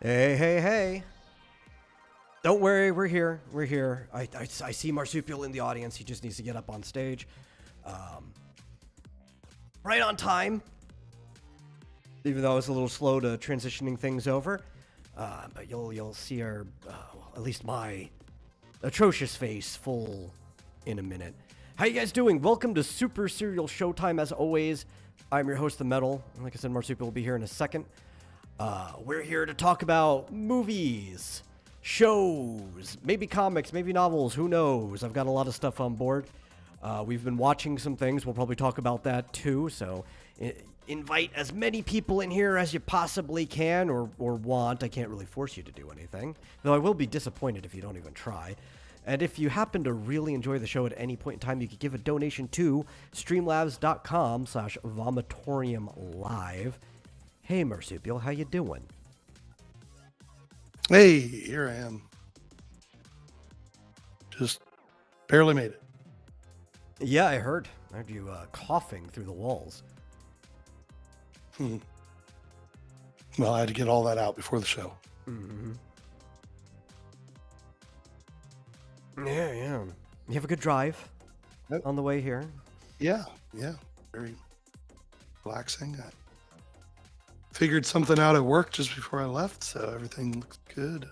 Hey, hey, hey. Don't worry, we're here. We're here. I see Marsupial in the audience. He just needs to get up on stage. Right on time. Even though I was a little slow to transitioning things over. But you'll see our, at least my atrocious face full in a minute. How you guys doing? Welcome to Super Serial Showtime as always. I'm your host, The Metal. And like I said, Marsupial will be here in a second. We're here to talk about movies, shows, maybe comics, maybe novels, who knows? I've got a lot of stuff on board. We've been watching some things. We'll probably talk about that too. So invite as many people in here as you possibly can or want. I can't really force you to do anything, though I will be disappointed if you don't even try. And if you happen to really enjoy the show at any point in time, you could give a donation to streamlabs.com/vomitoriumlive. Hey, Marsupial, how you doing? Hey, here I am. Just barely made it. Yeah, I heard you coughing through the walls. Well, I had to get all that out before the show. Mm-hmm. Yeah. You have a good drive on the way here? Yeah. Very relaxing. I figured something out at work just before I left, so everything looks good.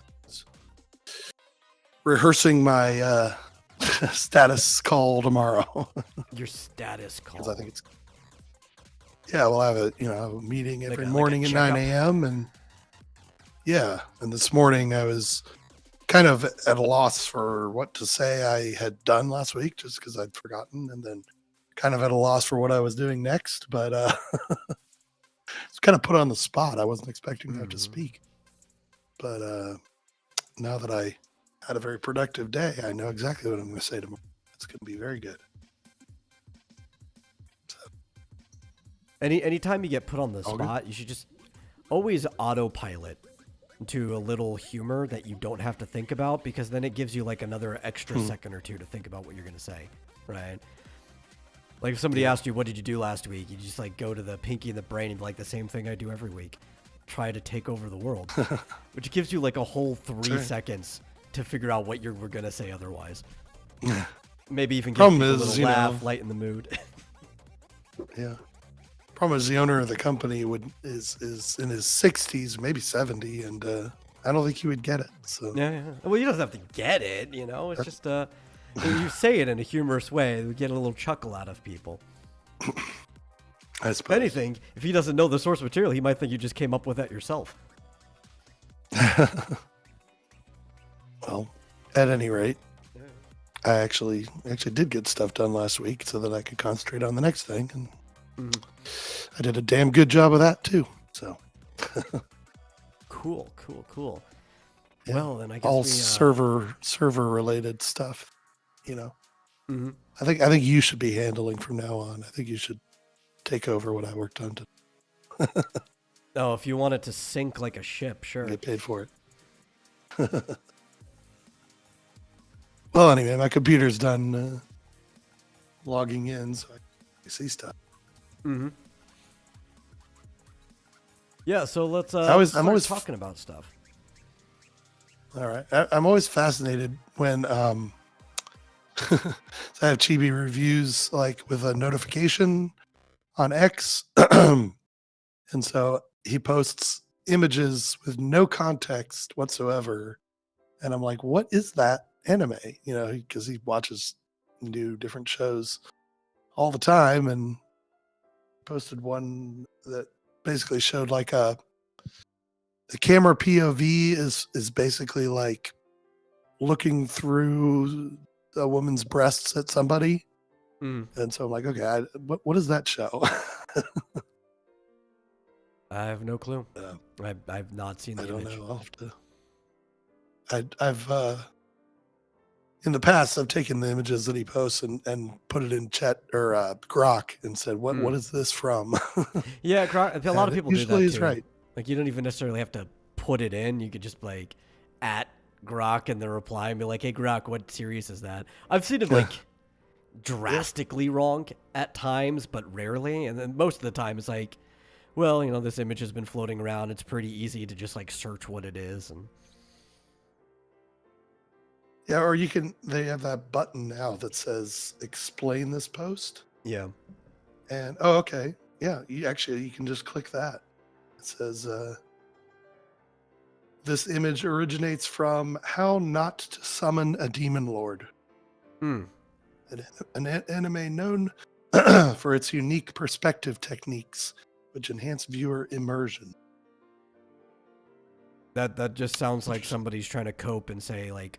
Rehearsing my status call tomorrow. Your status call? Because I think it's... Yeah, we'll have a meeting every morning at 9 checkup. a.m. And this morning I was kind of at a loss for what to say I had done last week, just because I'd forgotten, and then kind of at a loss for what I was doing next. But it's kind of put on the spot. I wasn't expecting to have to speak. But now that I had a very productive day, I know exactly what I'm going to say tomorrow. It's going to be very good. Anytime you get put on the spot, you should just always autopilot to a little humor that you don't have to think about, because then it gives you like another extra second or two to think about what you're going to say, right? Like if somebody asked you, what did you do last week? You just like go to the pinky and the brain and be like, the same thing I do every week. Try to take over the world, which gives you like a whole 3 seconds to figure out what you were going to say otherwise. Maybe even give people a little laugh, lighten the mood. Yeah. Problem is, the owner of the company is in his 60s, maybe 70, and I don't think he would get it. So Yeah. Well, you don't have to get it, you know. It's just you say it in a humorous way, we get a little chuckle out of people. I If suppose. anything, if he doesn't know the source material, he might think you just came up with that yourself. Well, at any rate, I actually did get stuff done last week so that I could concentrate on the next thing, and I did a damn good job of that too. So Cool. yeah. Well, then I guess all we, server related stuff. I think you should be handling from now on. I think you should take over what I worked on to Oh, if you want it to sink like a ship, sure. get paid for it. Well, anyway, my computer's done logging in, so I can see stuff. Yeah, so let's I'm start always talking about stuff. All right. I'm always fascinated when I have Chibi reviews like with a notification on X. And so he posts images with no context whatsoever. And I'm like, what is that anime? Because he watches new different shows all the time, and posted one that basically showed like the camera POV is basically like looking through a woman's breasts at somebody. And so I'm like, okay, what does that show? I have no clue. I've not seen the I don't image. know. I'll have to. I've in the past, I've taken the images that he posts and put it in chat or Grok and said, what is this from? Yeah, a lot of people do that usually too. is right. Like you don't even necessarily have to put it in. You could just like at Grok and the reply and be like, hey Grok, what series is that? I've seen it like drastically wrong at times, but rarely. And then most of the time it's like, well, this image has been floating around. It's pretty easy to just like search what it is. And Yeah, or they have that button now that says explain this post. yeah. And, oh, okay. Yeah, you can just click that. It says, this image originates from How Not to Summon a Demon Lord, Hmm. an anime known for its unique perspective techniques, which enhance viewer immersion. That just sounds like somebody's trying to cope and say like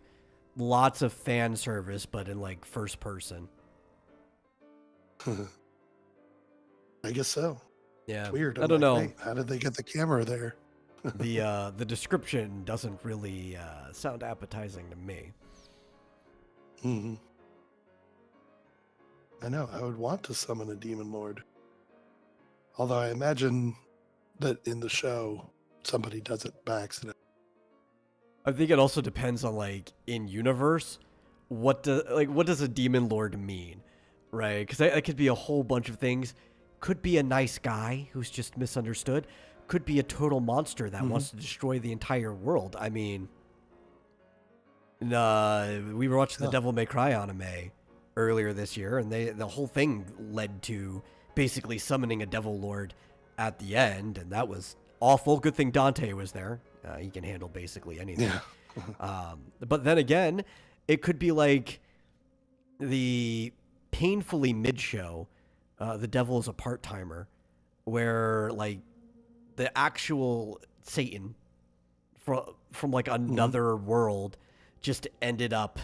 lots of fan service, but in like first person. I guess so. Yeah, It's weird. I don't know. Wait, how did they get the camera there? The description doesn't really sound appetizing to me. Mm-hmm. I know. I would want to summon a demon lord. Although I imagine that in the show, somebody does it by accident. I think it also depends on like in universe, what does a demon lord mean, right? Because that could be a whole bunch of things. Could be a nice guy who's just misunderstood. Could be a total monster that wants to destroy the entire world. I mean, we were watching the Devil May Cry anime earlier this year, and the whole thing led to basically summoning a devil lord at the end, and that was awful. Good thing Dante was there. He can handle basically anything. Yeah. But then again, it could be like the painfully mid-show, the devil is a part-timer, where like the actual Satan from like another world just ended up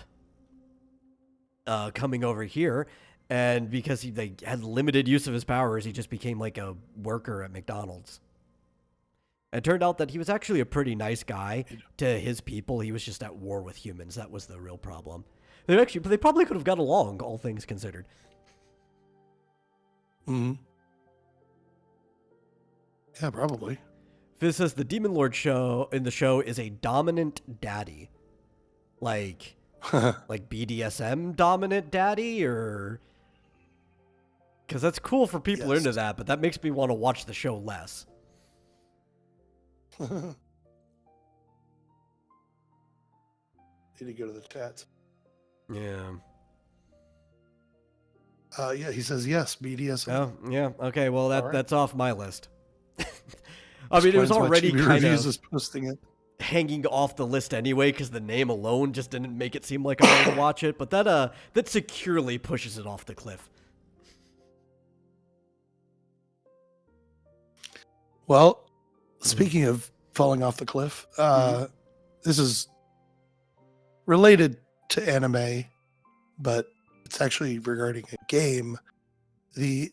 coming over here, and because he had limited use of his powers, he just became like a worker at McDonald's. It turned out that he was actually a pretty nice guy to his people. He was just at war with humans. That was the real problem. But they probably could have got along, all things considered. Mm-hmm. Yeah, probably. Fizz says the Demon Lord in the show is a dominant daddy. Like BDSM dominant daddy, or... Because that's cool for people into that, but that makes me want to watch the show less. Need to go to the chats. Yeah. Yeah, he says yes, BDSM. Oh, yeah. Okay, well, that's off my list. I Explains mean, it was already kind of posting it. hanging off the list anyway, because the name alone just didn't make it seem like I wanted to watch it, but that securely pushes it off the cliff. Well, speaking of falling off the cliff, this is related to anime, but it's actually regarding a game. But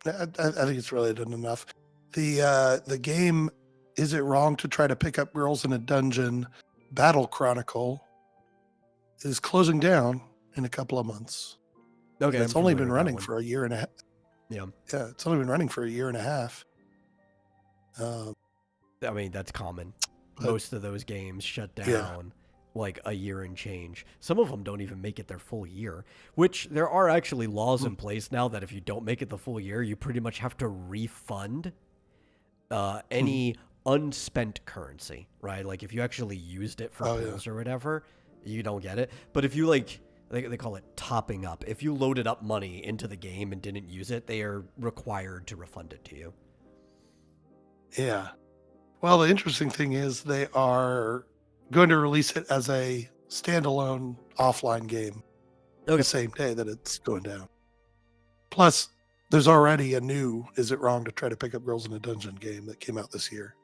I think it's related enough. The game, Is It Wrong to Try to Pick Up Girls in a Dungeon? Battle Chronicle is closing down in a couple of months. Okay, it's only been running for a year and a half. Yeah, it's only been running for a year and a half. I mean, that's common. Most of those games shut down like a year and change. Some of them don't even make it their full year, which there are actually laws in place now that if you don't make it the full year, you pretty much have to refund any unspent currency, right? Like if you actually used it for pools or whatever, you don't get it. But if you they call it topping up. If you loaded up money into the game and didn't use it, they are required to refund it to you. Yeah. Well, the interesting thing is they are going to release it as a standalone offline game the same day that it's going down. Plus, there's already a new Is It Wrong to Try to Pick Up Girls in a Dungeon game that came out this year.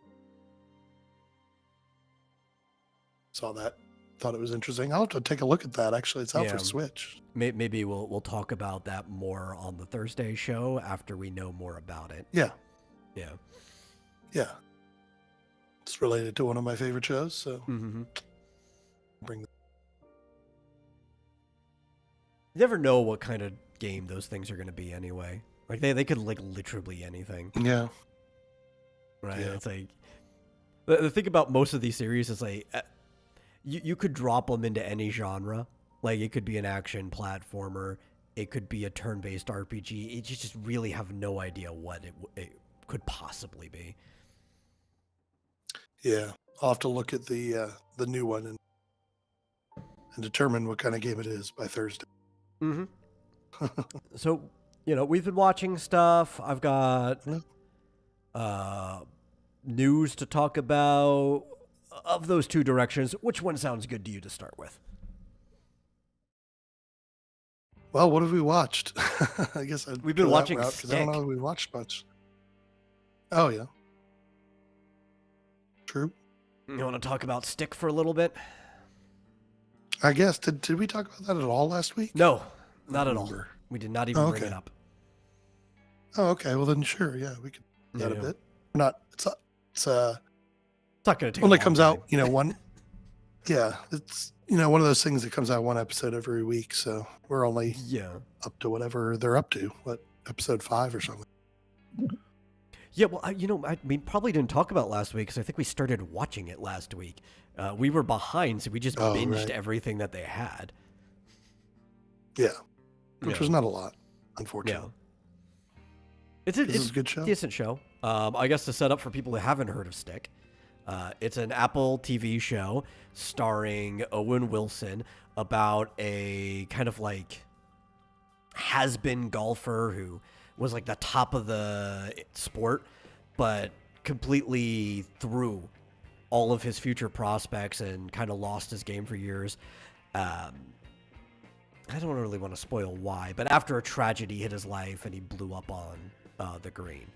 Saw that. Thought it was interesting. I'll have to take a look at that. Actually, it's out for Switch. Maybe we'll talk about that more on the Thursday show after we know more about it. Yeah. Yeah. Yeah. It's related to one of my favorite shows, so bring. You never know what kind of game those things are going to be anyway. Like they could like literally anything. Yeah. Right. Yeah. It's like the thing about most of these series is like you could drop them into any genre. Like it could be an action platformer, it could be a turn-based RPG. You just really have no idea what it could possibly be. Yeah, I'll have to look at the new one and determine what kind of game it is by Thursday. Mm-hmm. So, we've been watching stuff. I've got news to talk about. Of those two directions, which one sounds good to you to start with? Well, what have we watched? I guess We've been watching because I don't know if we watched much. Oh yeah, true. You want to talk about Stick for a little bit? I guess did we talk about that at all last week? No, not at all. We did not even bring it up. Oh, okay. Well then, sure. Yeah, we could do that a bit. Not. It's not going to take. When it comes out, one. Yeah, it's one of those things that comes out one episode every week. So we're only up to whatever they're up to. What, episode 5 or something? Yeah, well, we probably didn't talk about last week because I think we started watching it last week. We were behind, so we just binged everything that they had. Yeah, which was not a lot, unfortunately. Yeah. It's a good show. Decent show. I guess to set up for people who haven't heard of Stick, it's an Apple TV show starring Owen Wilson about a kind of like has-been golfer who was like the top of the sport, but completely threw all of his future prospects and kind of lost his game for years. I don't really want to spoil why, but after a tragedy hit his life and he blew up on the green,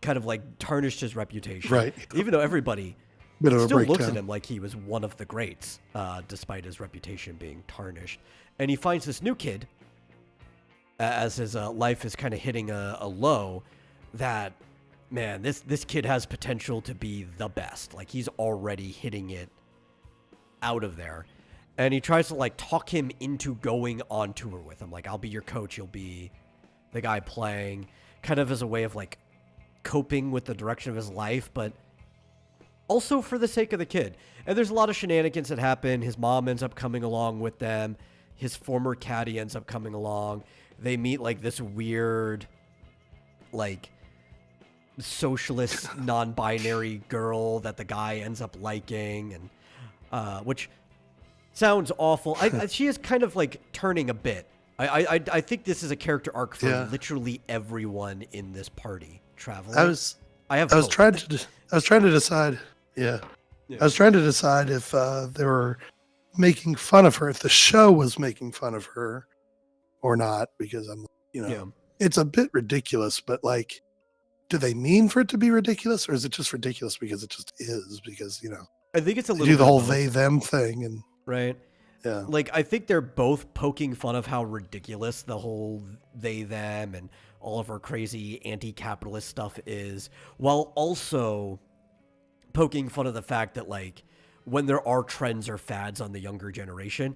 kind of like tarnished his reputation. Right. Even though everybody still looks at him like he was one of the greats, despite his reputation being tarnished. And he finds this new kid as his life is kind of hitting a low that, man, this kid has potential to be the best. Like, he's already hitting it out of there. And he tries to, like, talk him into going on tour with him. Like, I'll be your coach. You'll be the guy playing. Kind of as a way of, like, coping with the direction of his life, but also for the sake of the kid. And there's a lot of shenanigans that happen. His mom ends up coming along with them. His former caddy ends up coming along. They meet, like, this weird, like, socialist, non-binary girl that the guy ends up liking, and which sounds awful. She is kind of, like, turning a bit. I think this is a character arc for literally everyone in this party traveling. I was trying to decide. Yeah. I was trying to decide if they were making fun of her, if the show was making fun of her or not, because I'm, it's a bit ridiculous, but, like, do they mean for it to be ridiculous, or is it just ridiculous because it just is? Because, I think it's a little do the whole they them thing, and right. Yeah. Like, I think they're both poking fun of how ridiculous the whole they them and all of our crazy anti-capitalist stuff is, while also poking fun of the fact that, like, when there are trends or fads on the younger generation,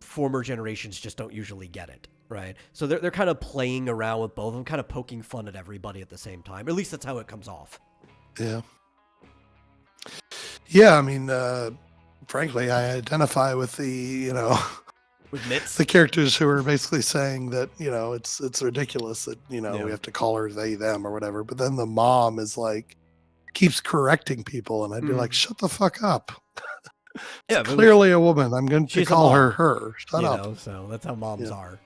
former generations just don't usually get it, right? So they're kind of playing around with both of them, kind of poking fun at everybody at the same time. At least that's how it comes off. Yeah. Yeah, I mean, frankly, I identify with the, with Mitz? The characters who are basically saying that, it's ridiculous that, we have to call her they, them or whatever. But then the mom is like, keeps correcting people. And I'd be like, shut the fuck up. Yeah, clearly a woman. I'm going to call her. Shut up. So that's how moms are.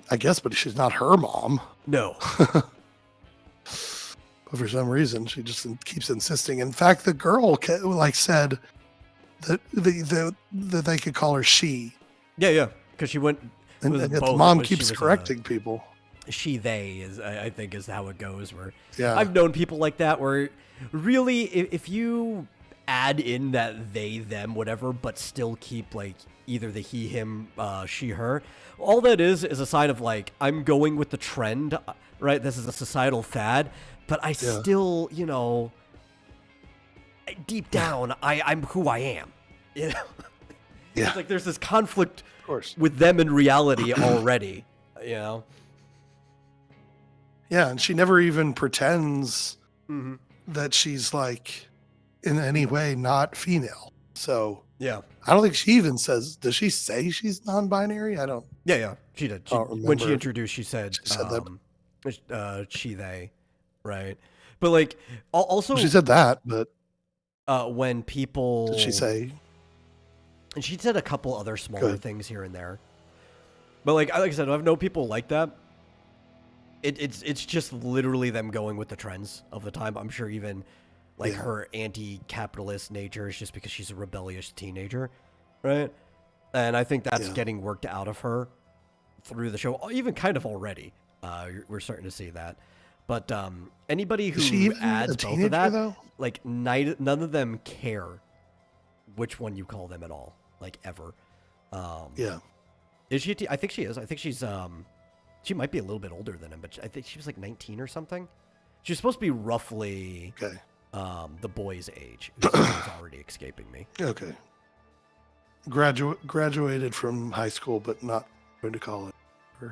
I guess, but she's not her mom. No. But for some reason, she just keeps insisting. In fact, the girl said that they could call her she. Yeah, because she went. And the mom keeps correcting people. She, they is, I think, is how it goes. Where I've known people like that. Where really, if you add in that they, them, whatever, but still keep, like, either the he, him, she, her, all that is a sign of, like, I'm going with the trend, right? This is a societal fad, but I still, deep down, I'm who I am. Yeah. It's like there's this conflict with them in reality already, Yeah, and she never even pretends that she's, like, in any way not female. So Yeah. I don't think she even says. Does she say she's non-binary? Yeah. She did. I don't When she remember. introduced, she said, She said that. she, they, right? But like, also, She said that, but when did she people, say? and she said a couple other smaller Good. things here and there. But like I said, I've known people like that. It's just literally them going with the trends of the time. I'm sure even like her anti-capitalist nature is just because she's a rebellious teenager, right? And I think that's getting worked out of her through the show, even kind of already. We're starting to see that. But anybody Is she who even adds a both of teenager, that, though? like none of them care which one you call them at all, like ever. Yeah. Is she? I think she is. I think she's. She might be a little bit older than him, but I think she was like 19 or something. She's supposed to be roughly the boy's age. Who's already escaping me. Okay. Graduated from high school, but not going to college.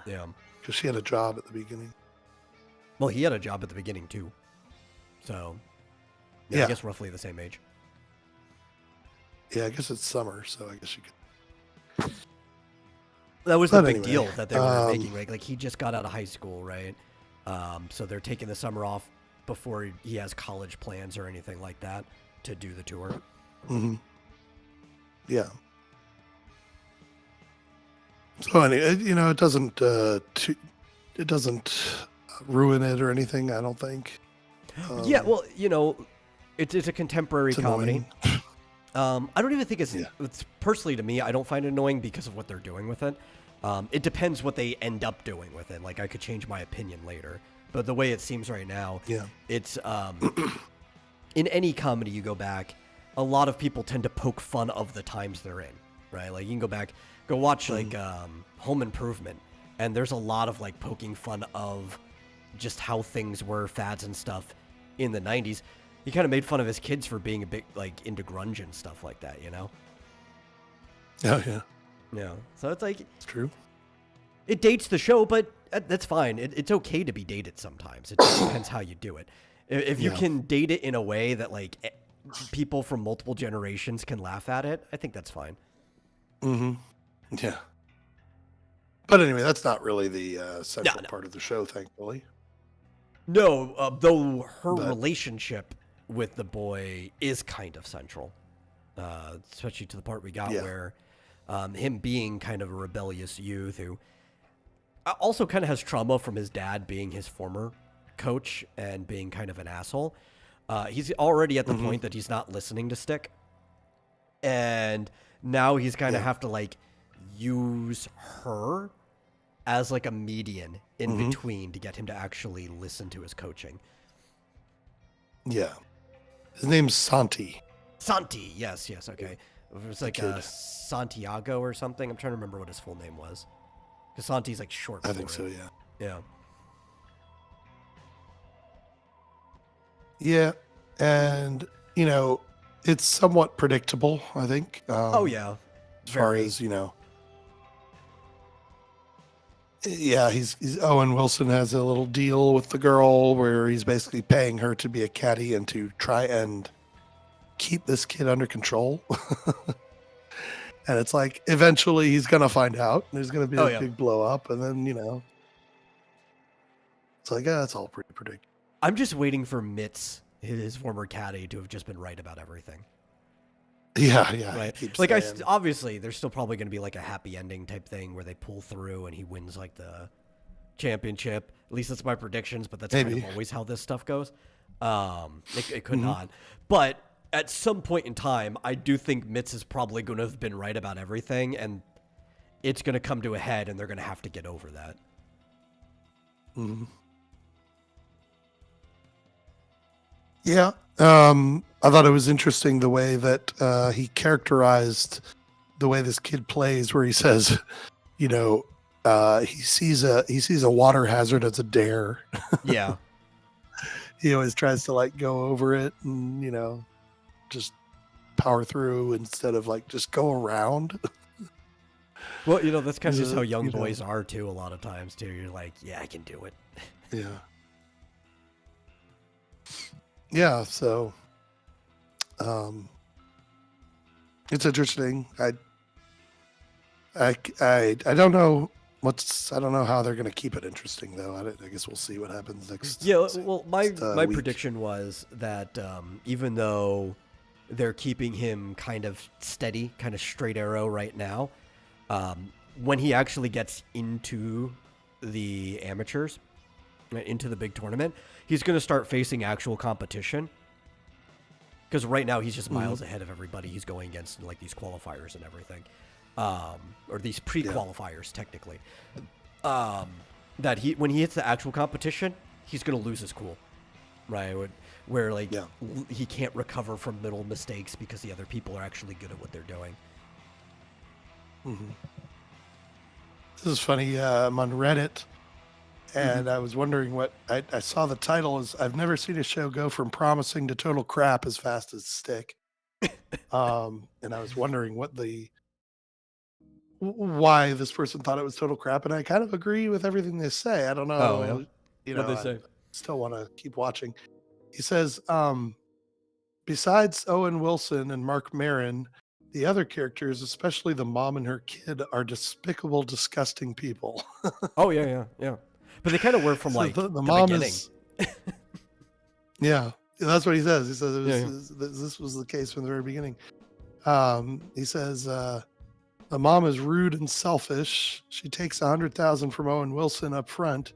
Yeah. Because she had a job at the beginning. Well, he had a job at the beginning too. So, I guess roughly the same age. Yeah, I guess it's summer, so I guess you could. That was the big deal that they were making, right? Like he just got out of high school, right? So they're taking the summer off before he has college plans or anything like that to do the tour. Mm-hmm. Yeah. So anyway, it doesn't ruin it or anything. I don't think. Yeah, well, it's a contemporary comedy. I don't even think it's personally to me. I don't find it annoying because of what they're doing with it. It depends what they end up doing with it. Like I could change my opinion later, but the way it seems right now, it's in any comedy you go back, a lot of people tend to poke fun of the times they're in, right? Like you can go watch like Home Improvement, and there's a lot of like poking fun of just how things were, fads and stuff in the 90s. He kind of made fun of his kids for being a bit like into grunge and stuff like that, Oh yeah. Yeah. So it's like it's true. It dates the show, but that's fine. It's okay to be dated sometimes. It just depends how you do it. If you can date it in a way that like people from multiple generations can laugh at it, I think that's fine. Mm-hmm. Yeah. But anyway, that's not really the central part of the show, thankfully. No, though her relationship with the boy is kind of central, especially to the part we got where him being kind of a rebellious youth who also kind of has trauma from his dad being his former coach and being kind of an asshole. He's already at the point that he's not listening to Stick. And now he's kind of have to like use her as like a median in between to get him to actually listen to his coaching. Yeah. His name's Santi. Santi, yes, okay. It was like Santiago or something. I'm trying to remember what his full name was. Because Santi's like short for I think so, yeah. Yeah. Yeah, and, it's somewhat predictable, I think. Oh, yeah. As far as, yeah, he's Owen Wilson has a little deal with the girl where he's basically paying her to be a caddy and to try and keep this kid under control. And it's like eventually he's gonna find out and there's gonna be a big blow up, and then it's like it's all pretty predictable. I'm just waiting for Mitz, his former caddy, to have just been right about everything. Yeah. Right. Like obviously, there's still probably going to be like a happy ending type thing where they pull through and he wins like the championship. At least that's my predictions, but that's kind of always how this stuff goes. It could not, but at some point in time, I do think Mitz is probably going to have been right about everything, and it's going to come to a head, and they're going to have to get over that. Yeah. I thought it was interesting the way that he characterized the way this kid plays, where he says, he sees a water hazard as a dare. Yeah. He always tries to like go over it and, just power through instead of like just go around. Well, that's kind of just how young boys are too. A lot of times too. You're like, yeah, I can do it. Yeah. Yeah. So, It's interesting. I don't know I don't know how they're going to keep it interesting though. I guess we'll see what happens next. Yeah, well, my week. prediction was that even though they're keeping him kind of steady, kind of straight arrow right now, when he actually gets into the amateurs, into the big tournament, he's going to start facing actual competition. Because right now he's just miles ahead of everybody he's going against in like these qualifiers and everything, or these pre-qualifiers technically. That when he hits the actual competition, he's going to lose his cool, right? Where like he can't recover from middle mistakes because the other people are actually good at what they're doing. Mm-hmm. This is funny. I'm on Reddit, and I was wondering what I saw. The title is "I've never seen a show go from promising to total crap as fast as Stick," and I was wondering why this person thought it was total crap, and I kind of agree with everything they say. I don't know. Oh, yeah? You What'd know, they say? I still want to keep watching. He says, besides Owen Wilson and Mark Maron, the other characters, especially the mom and her kid, are despicable, disgusting people. Oh yeah. But they kind of were from So like the the mom beginning. is, yeah, that's what he says. He says this was the case from the very beginning. He says the mom is rude and selfish. She takes $100,000 from Owen Wilson up front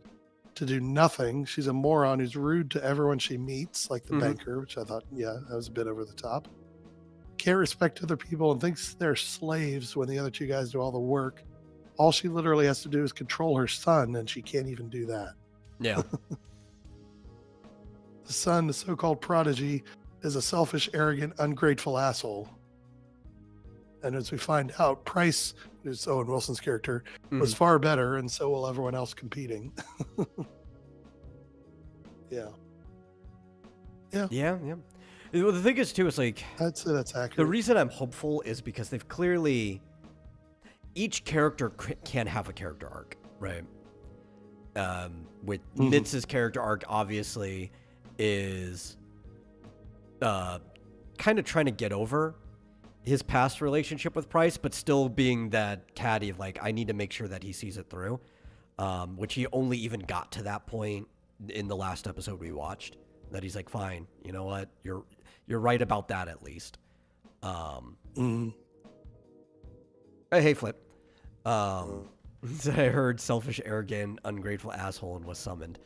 to do nothing. She's a moron who's rude to everyone she meets, like the banker, which I thought, that was a bit over the top. Can't respect other people and thinks they're slaves when the other two guys do all the work. All she literally has to do is control her son, and she can't even do that. Yeah. The son, the so-called prodigy, is a selfish, arrogant, ungrateful asshole. And as we find out, Price, who's Owen Wilson's character, was far better, and so will everyone else competing. Yeah. Well, the thing is, too, is like... I'd say that's accurate. The reason I'm hopeful is because they've clearly... Each character can have a character arc, right? With Mintz's character arc, obviously, is kind of trying to get over his past relationship with Price, but still being that catty of like, I need to make sure that he sees it through, which he only even got to that point in the last episode we watched, that he's like, fine, you know what, you're right about that at least. Hey, Flip. I heard selfish, arrogant, ungrateful asshole and was summoned.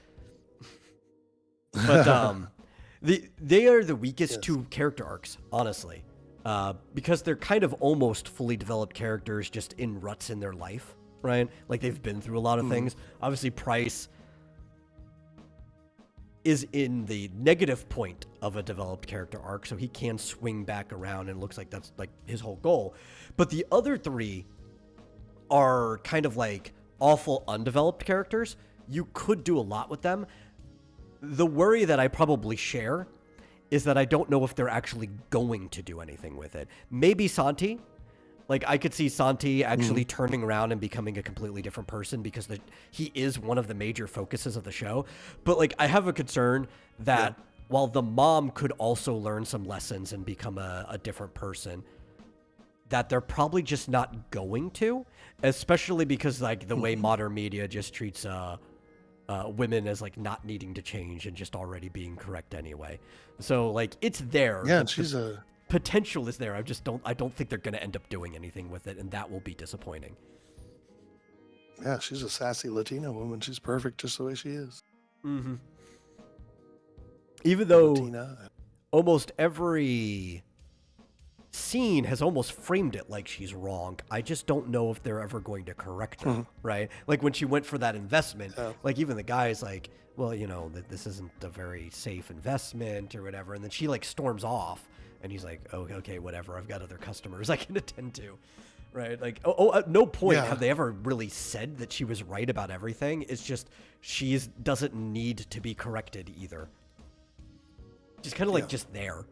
But they are the weakest two character arcs, honestly. Because they're kind of almost fully developed characters just in ruts in their life, right? Like they've been through a lot of things. Obviously, Price is in the negative point of a developed character arc, so he can swing back around, and it looks like that's like his whole goal. But the other three are kind of like awful undeveloped characters. You could do a lot with them. The worry that I probably share is that I don't know if they're actually going to do anything with it. Maybe Santi. Like, I could see Santi actually turning around and becoming a completely different person because he is one of the major focuses of the show. But, like, I have a concern that while the mom could also learn some lessons and become a different person, that they're probably just not going to, especially because, like, the way modern media just treats women as, like, not needing to change and just already being correct anyway. So, like, it's there. Yeah, and she's a... potential is there. I don't think they're going to end up doing anything with it, and that will be disappointing. Yeah, she's a sassy Latina woman. She's perfect just the way she is. Even though Latina. Almost every scene has almost framed it like she's wrong, I just don't know if they're ever going to correct her, right? Like when she went for that investment, like even the guy's like, well, you know, this isn't a very safe investment or whatever, and then she like storms off. And he's like, oh, okay, whatever. I've got other customers I can attend to, right? Like, at no point have they ever really said that she was right about everything. It's just she doesn't need to be corrected either. She's kind of like just there.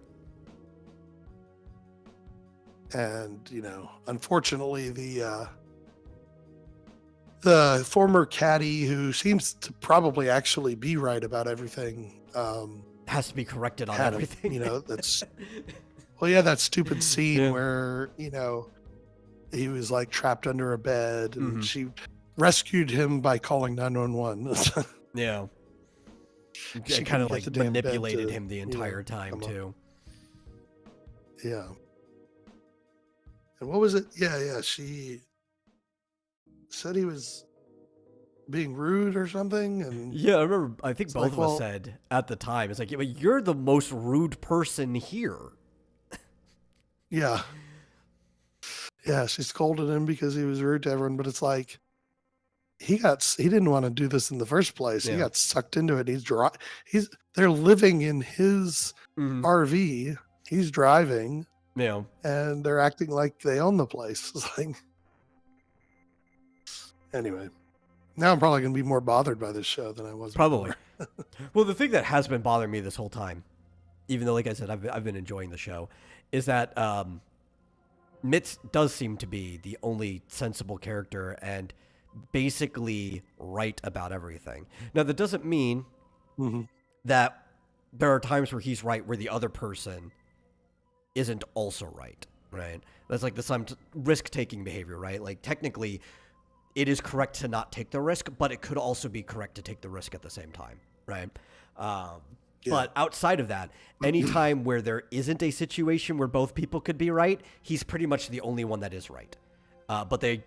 And, you know, unfortunately, the former caddy who seems to probably actually be right about everything has to be corrected on everything. You know, that's Well, yeah, that stupid scene Yeah. where, he was like trapped under a bed and Mhm. she rescued him by calling 911. Yeah. She It kind couldn't of get like the damn bed manipulated to, him the entire time come up. too. Yeah. And what was it? Yeah. She said he was being rude or something. And Yeah, I remember. I think it's both like, of us well, said at the time, "It's like, yeah, but you're the most rude person here." yeah. Yeah. She scolded him because he was rude to everyone. But it's like, he didn't want to do this in the first place. He Yeah. got sucked into it. They're living in his Hmm. RV. He's driving Yeah. and they're acting like they own the place. It's like, anyway, now I'm probably going to be more bothered by this show than I was Probably. before. Well, the thing that has been bothering me this whole time, even though, like I said, I've been enjoying the show, is that Mitz does seem to be the only sensible character and basically right about everything. Now, that doesn't mean Mhm. that there are times where he's right where the other person isn't also right, right? That's like the some risk-taking behavior, right? Like technically, it is correct to not take the risk, but it could also be correct to take the risk at the same time, right? Um, Yeah. But outside of that, anytime where there isn't a situation where both people could be right, he's pretty much the only one that is right. But they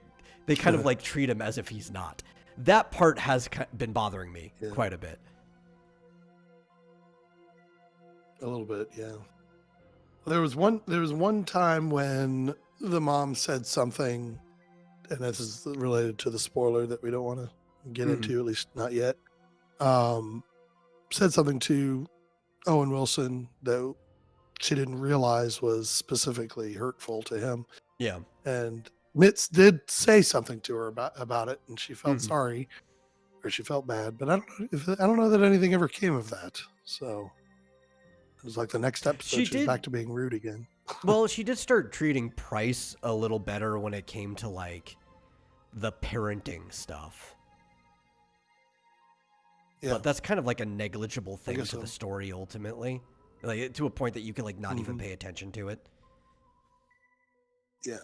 kind of like treat him as if he's not. That part has been bothering me Yeah. quite a bit. A little bit, yeah. There was one time when the mom said something, and this is related to the spoiler that we don't want to get into, at least not yet. Said something to Owen Wilson that she didn't realize was specifically hurtful to him. Yeah. And Mitz did say something to her about it, and she felt sorry, or she felt bad. But I don't know that anything ever came of that. So it was like the next episode, she was back to being rude again. Well, she did start treating Price a little better when it came to like the parenting stuff. Yeah. But that's kind of like a negligible thing to so. the story ultimately. Like to a point that you can like not even pay attention to it. Yeah.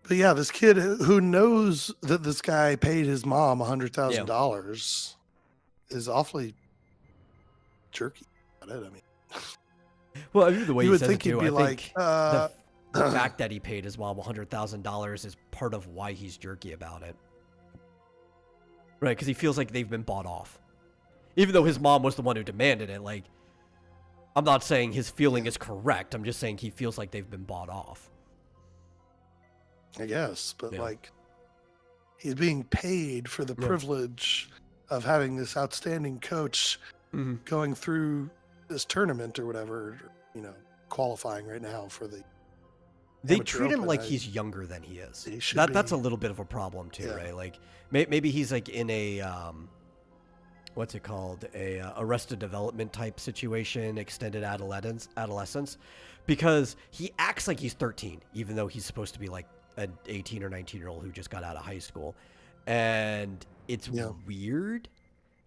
But yeah, this kid who knows that this guy paid his mom $100,000 is awfully jerky about it. I mean, well, I mean, the way you he would says think it too, he'd be I like, think the fact that he paid his mom $100,000 is part of why he's jerky about it. Right, because he feels like they've been bought off. Even though his mom was the one who demanded it, like, I'm not saying his feeling is correct. I'm just saying he feels like they've been bought off. I guess, but like, he's being paid for the privilege of having this outstanding coach going through this tournament or whatever, qualifying right now for the. They treat him like he's younger than he is. That's a little bit of a problem too, right? Like maybe he's like in a what's it called, a Arrested Development type situation, extended adolescence, because he acts like he's 13, even though he's supposed to be like an 18 or 19-year-old who just got out of high school, and it's weird.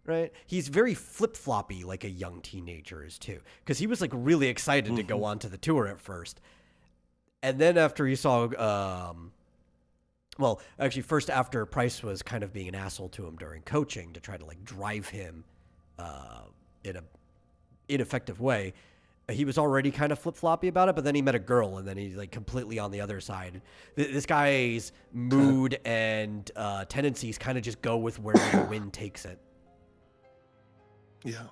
Right? He's very flip-floppy like a young teenager is too, because he was like really excited to go on to the tour at first. And then after he saw, well, actually first after Price was kind of being an asshole to him during coaching to try to like drive him in a ineffective way, he was already kind of flip-floppy about it, but then he met a girl and then he's like completely on the other side. This guy's mood and tendencies kind of just go with where the wind takes it. Yeah.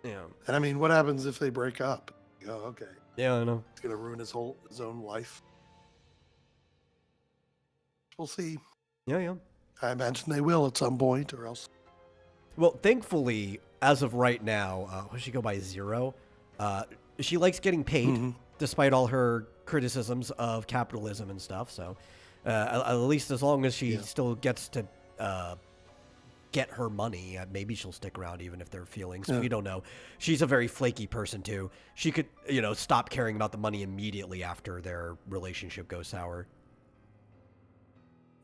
Yeah. And I mean, what happens if they break up? Oh, okay. Yeah, I know. It's gonna ruin his own life. We'll see. Yeah. I imagine they will at some point, or else. Well, thankfully, as of right now, what does she go by, Zero? She likes getting paid, despite all her criticisms of capitalism and stuff. So, at least as long as she still gets to get her money, maybe she'll stick around even if there are feelings. We don't know. She's a very flaky person too. She could, stop caring about the money immediately after their relationship goes sour.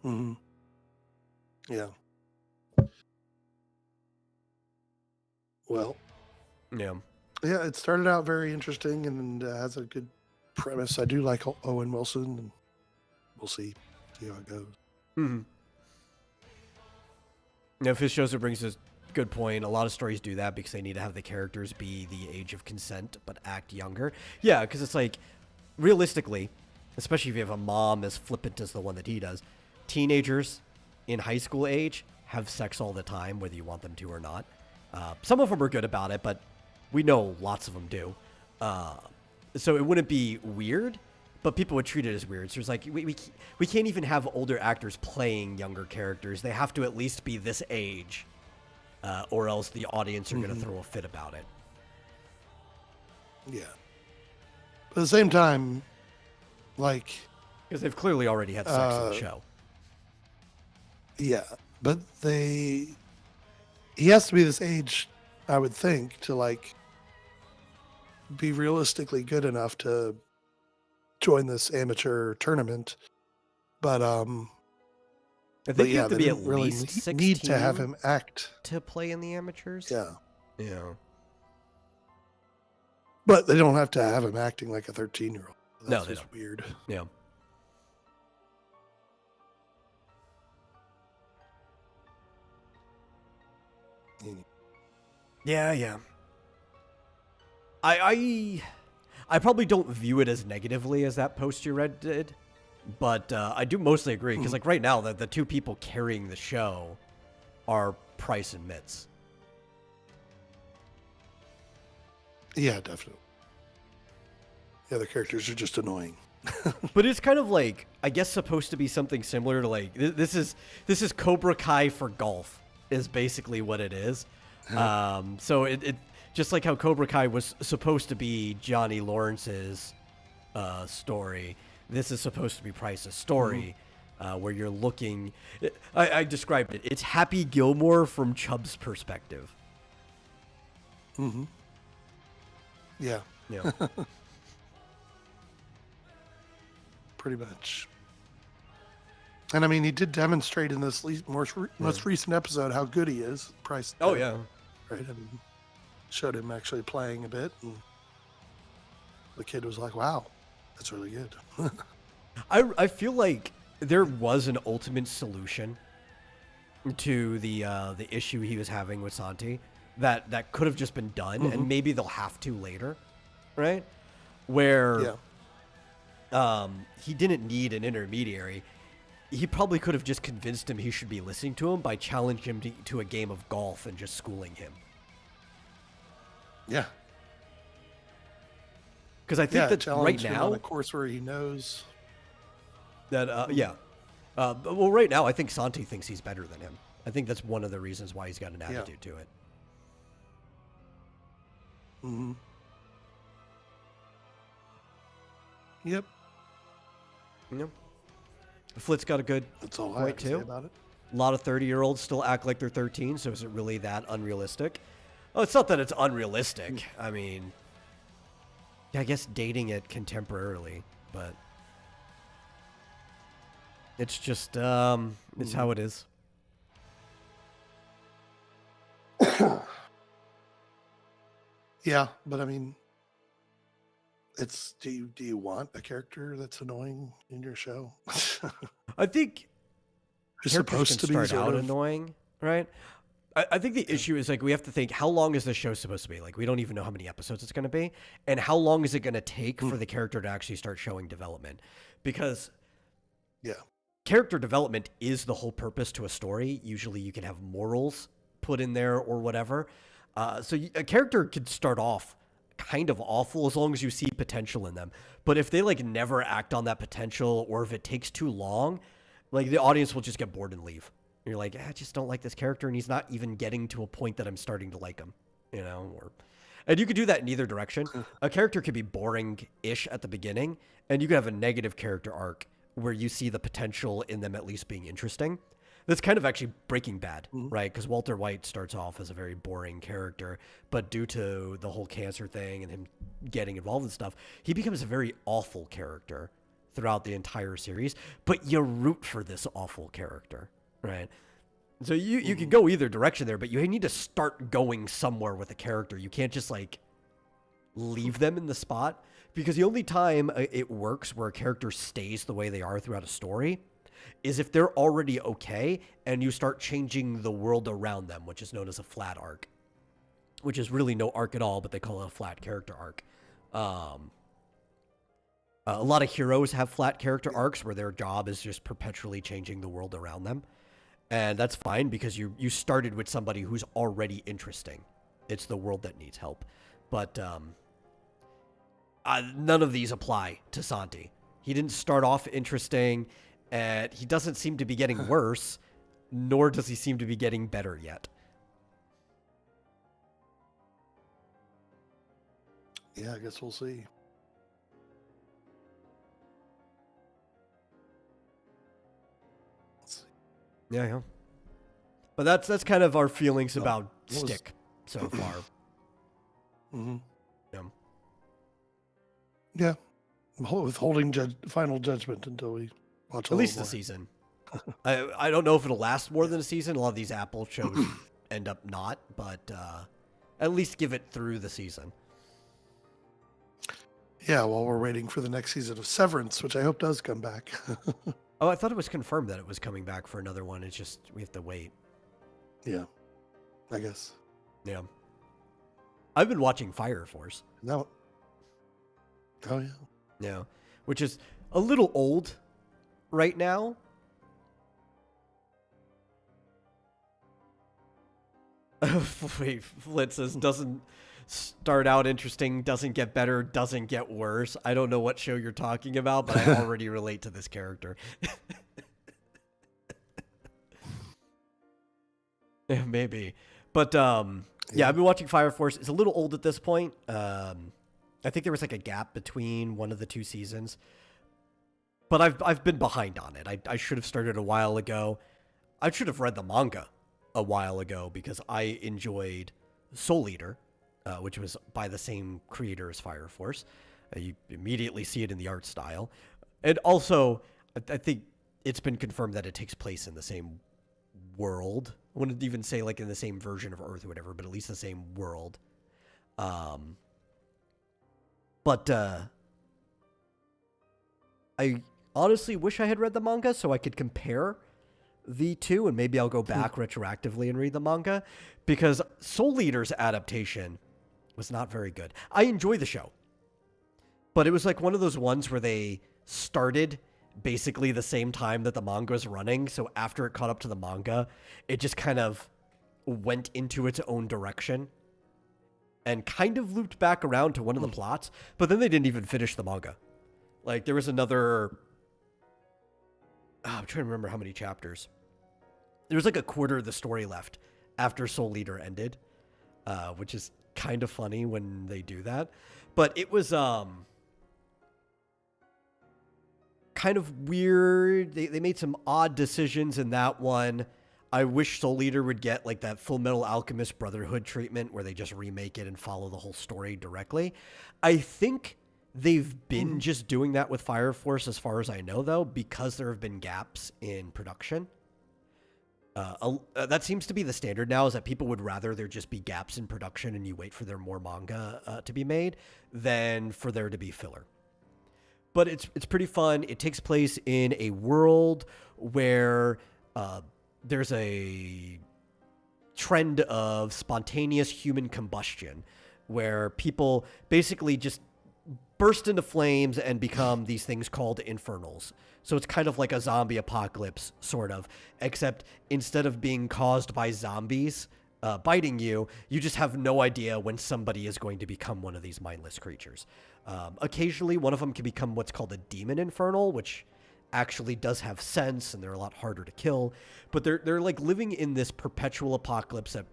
Yeah. Well. Yeah. Yeah, it started out very interesting and has a good premise. I do like Owen Wilson, and we'll see how it goes. Mm-hmm. Now, Fish Joseph brings a good point. A lot of stories do that because they need to have the characters be the age of consent but act younger. Yeah, because it's like, realistically, especially if you have a mom as flippant as the one that he does, teenagers in high school age have sex all the time, whether you want them to or not. Some of them are good about it, but we know lots of them do. So it wouldn't be weird, but people would treat it as weird. So it's like, we can't even have older actors playing younger characters. They have to at least be this age, or else the audience are going to throw a fit about it. Yeah. But at the same time, like... Because they've clearly already had sex in the show. Yeah, but he has to be this age, I would think, to like be realistically good enough to join this amateur tournament. But I think but you yeah, have to they be at didn't really least 16 need to have him act to play in the amateurs. Yeah, Yeah. but they don't have to have him acting like a 13-year-old. No, they don't. Weird. Yeah. Yeah. I probably don't view it as negatively as that post you read did, but I do mostly agree because like right now the two people carrying the show are Price and Mitz. Yeah, definitely. The other characters are just annoying. But it's kind of like, I guess, supposed to be something similar to like this is Cobra Kai for golf is basically what it is. So it just like how Cobra Kai was supposed to be Johnny Lawrence's story, this is supposed to be Price's story, where you're looking. I described it. It's Happy Gilmore from Chubb's perspective. Mm-hmm. Yeah. Yeah. Pretty much. And I mean, he did demonstrate in this most recent episode how good he is. Price. Oh yeah. Right. I mean, showed him actually playing a bit, and the kid was like, "Wow, that's really good." I feel like there was an ultimate solution to the issue he was having with Santi that could have just been done, and maybe they'll have to later, right? Where he didn't need an intermediary. He probably could have just convinced him he should be listening to him by challenging him to a game of golf and just schooling him. Yeah. Because I think that right him now, on a course where he knows that well, right now I think Santi thinks he's better than him. I think that's one of the reasons why he's got an attitude to it. Mm-hmm. Yep. Yep. Flit's got a good That's all point I have to too. say about it. A lot of 30-year-olds still act like they're 13, so is it really that unrealistic? Oh, it's not that it's unrealistic. I mean, I guess dating it contemporarily, but it's just it's how it is. Yeah, but I mean, it's do you want a character that's annoying in your show? I think It's characters supposed can to be start out sort of annoying, right? I think the issue is like we have to think, how long is this show supposed to be? Like we don't even know how many episodes it's going to be, and how long is it going to take for the character to actually start showing development? Because character development is the whole purpose to a story. Usually, you can have morals put in there or whatever. So a character could start off kind of awful as long as you see potential in them. But if they like never act on that potential, or if it takes too long, like the audience will just get bored and leave. You're like, I just don't like this character, and he's not even getting to a point that I'm starting to like him, you know? And you could do that in either direction. A character could be boring-ish at the beginning, and you could have a negative character arc where you see the potential in them at least being interesting. That's kind of actually Breaking Bad, right? Because Walter White starts off as a very boring character, but due to the whole cancer thing and him getting involved in stuff, he becomes a very awful character throughout the entire series, but you root for this awful character. Right. So you could go either direction there, but you need to start going somewhere with a character. You can't just like leave them in the spot, because the only time it works where a character stays the way they are throughout a story is if they're already okay and you start changing the world around them, which is known as a flat arc, which is really no arc at all, but they call it a flat character arc. A lot of heroes have flat character arcs where their job is just perpetually changing the world around them. And that's fine because you started with somebody who's already interesting. It's the world that needs help. But none of these apply to Santi. He didn't start off interesting, and he doesn't seem to be getting worse, nor does he seem to be getting better yet. Yeah, I guess we'll see. Yeah. But that's kind of our feelings about Stick so far. Mm-hmm. Yeah. Yeah. I'm withholding final judgment until we watch at least the season. I don't know if it'll last more than a season. A lot of these Apple shows end up not, but at least give it through the season. Yeah, while we're waiting for the next season of Severance, which I hope does come back. Oh, I thought it was confirmed that it was coming back for another one. It's just we have to wait. Yeah, I guess. Yeah. I've been watching Fire Force. No. Oh, yeah. Yeah, which is a little old right now. Wait, Flint says doesn't start out interesting, doesn't get better, doesn't get worse. I don't know what show you're talking about, but I already relate to this character. Yeah, maybe. But yeah, I've been watching Fire Force. It's a little old at this point. I think there was like a gap between one of the two seasons. But I've been behind on it. I should have started a while ago. I should have read the manga a while ago because I enjoyed Soul Eater, which was by the same creator as Fire Force. You immediately see it in the art style. And also, I think it's been confirmed that it takes place in the same world. I wouldn't even say like in the same version of Earth or whatever, but at least the same world. But I honestly wish I had read the manga so I could compare the two, and maybe I'll go back retroactively and read the manga, because Soul Eater's adaptation was not very good. I enjoy the show, but it was like one of those ones where they started basically the same time that the manga was running, so after it caught up to the manga, it just kind of went into its own direction and kind of looped back around to one of the plots, but then they didn't even finish the manga. Like, there was another... I'm trying to remember how many chapters. There was like a quarter of the story left after Soul Eater ended, which is kind of funny when they do that. But it was kind of weird. They made some odd decisions in that one. I wish Soul Eater would get like that Full Metal Alchemist Brotherhood treatment where they just remake it and follow the whole story directly. I think they've been just doing that with Fire Force as far as I know, though, because there have been gaps in production. That seems to be the standard now, is that people would rather there just be gaps in production and you wait for there more manga to be made than for there to be filler. But it's pretty fun. It takes place in a world where there's a trend of spontaneous human combustion where people basically just burst into flames and become these things called infernals. So it's kind of like a zombie apocalypse, sort of, except instead of being caused by zombies biting you, you just have no idea when somebody is going to become one of these mindless creatures. Occasionally, one of them can become what's called a demon infernal, which actually does have sense, and they're a lot harder to kill. But they're like living in this perpetual apocalypse that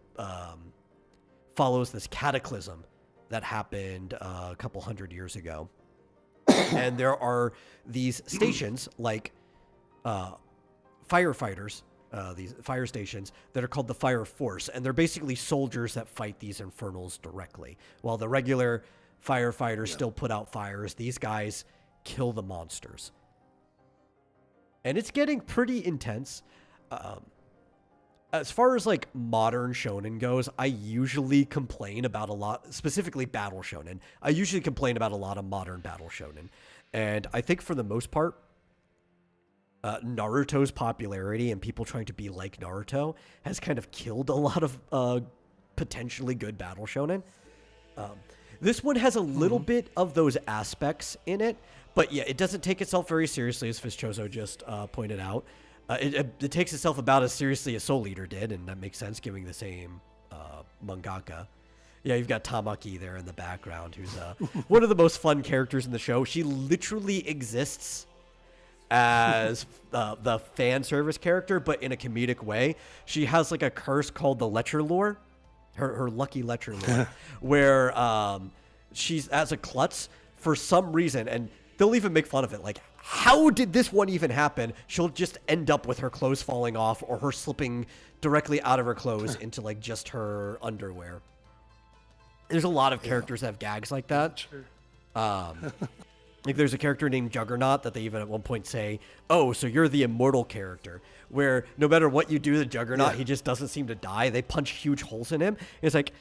follows this cataclysm that happened a couple hundred years ago. And there are these stations like firefighters, these fire stations that are called the Fire Force, and they're basically soldiers that fight these infernals directly. While the regular firefighters still put out fires, these guys kill the monsters. And it's getting pretty intense. As far as like modern shonen goes, I usually complain about a lot, specifically battle shonen. I usually complain about a lot of modern battle shonen. And I think for the most part, Naruto's popularity and people trying to be like Naruto has kind of killed a lot of potentially good battle shonen. This one has a little bit of those aspects in it, but yeah, it doesn't take itself very seriously, as Fizchozo just pointed out. It takes itself about as seriously as Soul Eater did, and that makes sense, given the same mangaka. Yeah, you've got Tamaki there in the background, who's one of the most fun characters in the show. She literally exists as the fan service character, but in a comedic way. She has like a curse called the Lecher Lore, her lucky Lecher Lore, where she's as a klutz for some reason, and they'll even make fun of it. Like, how did this one even happen? She'll just end up with her clothes falling off or her slipping directly out of her clothes into like just her underwear. There's a lot of characters that have gags like that. Sure. Like there's a character named Juggernaut that they even at one point say, "Oh, so you're the immortal character," where no matter what you do to Juggernaut, he just doesn't seem to die. They punch huge holes in him. It's like,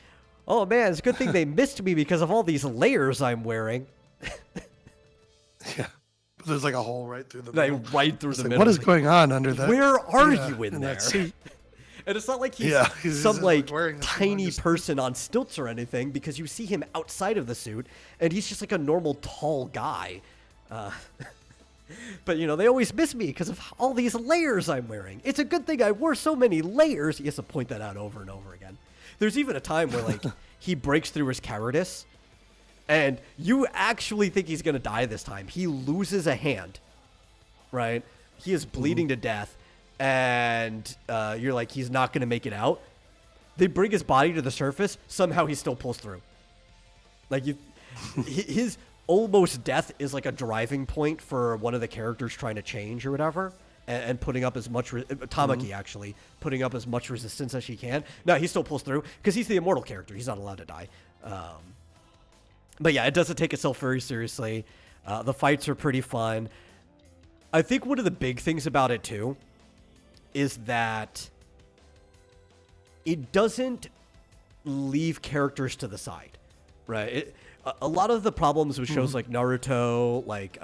oh man, it's a good thing they missed me because of all these layers I'm wearing. Yeah. But there's like a hole right through the middle. Right through the Like, middle. what is going on under that? Where are you in there? that suit? And it's not like he's he's some just, like wearing this tiny humongous- person on stilts or anything, because you see him outside of the suit and he's just like a normal tall guy. But you know, they always miss me because of all these layers I'm wearing. It's a good thing I wore so many layers. He has to point that out over and over again. There's even a time where like he breaks through his cowardice and you actually think he's going to die this time. He loses a hand, right? He is bleeding to death. And you're like, he's not going to make it out. They bring his body to the surface. Somehow he still pulls through. Like his almost death is like a driving point for one of the characters trying to change or whatever, and putting up as much Tamaki actually putting up as much resistance as she can. No, he still pulls through because he's the immortal character. He's not allowed to die. But yeah, it doesn't take itself very seriously. The fights are pretty fun. I think one of the big things about it too is that it doesn't leave characters to the side, right? A lot of the problems with shows like Naruto, like,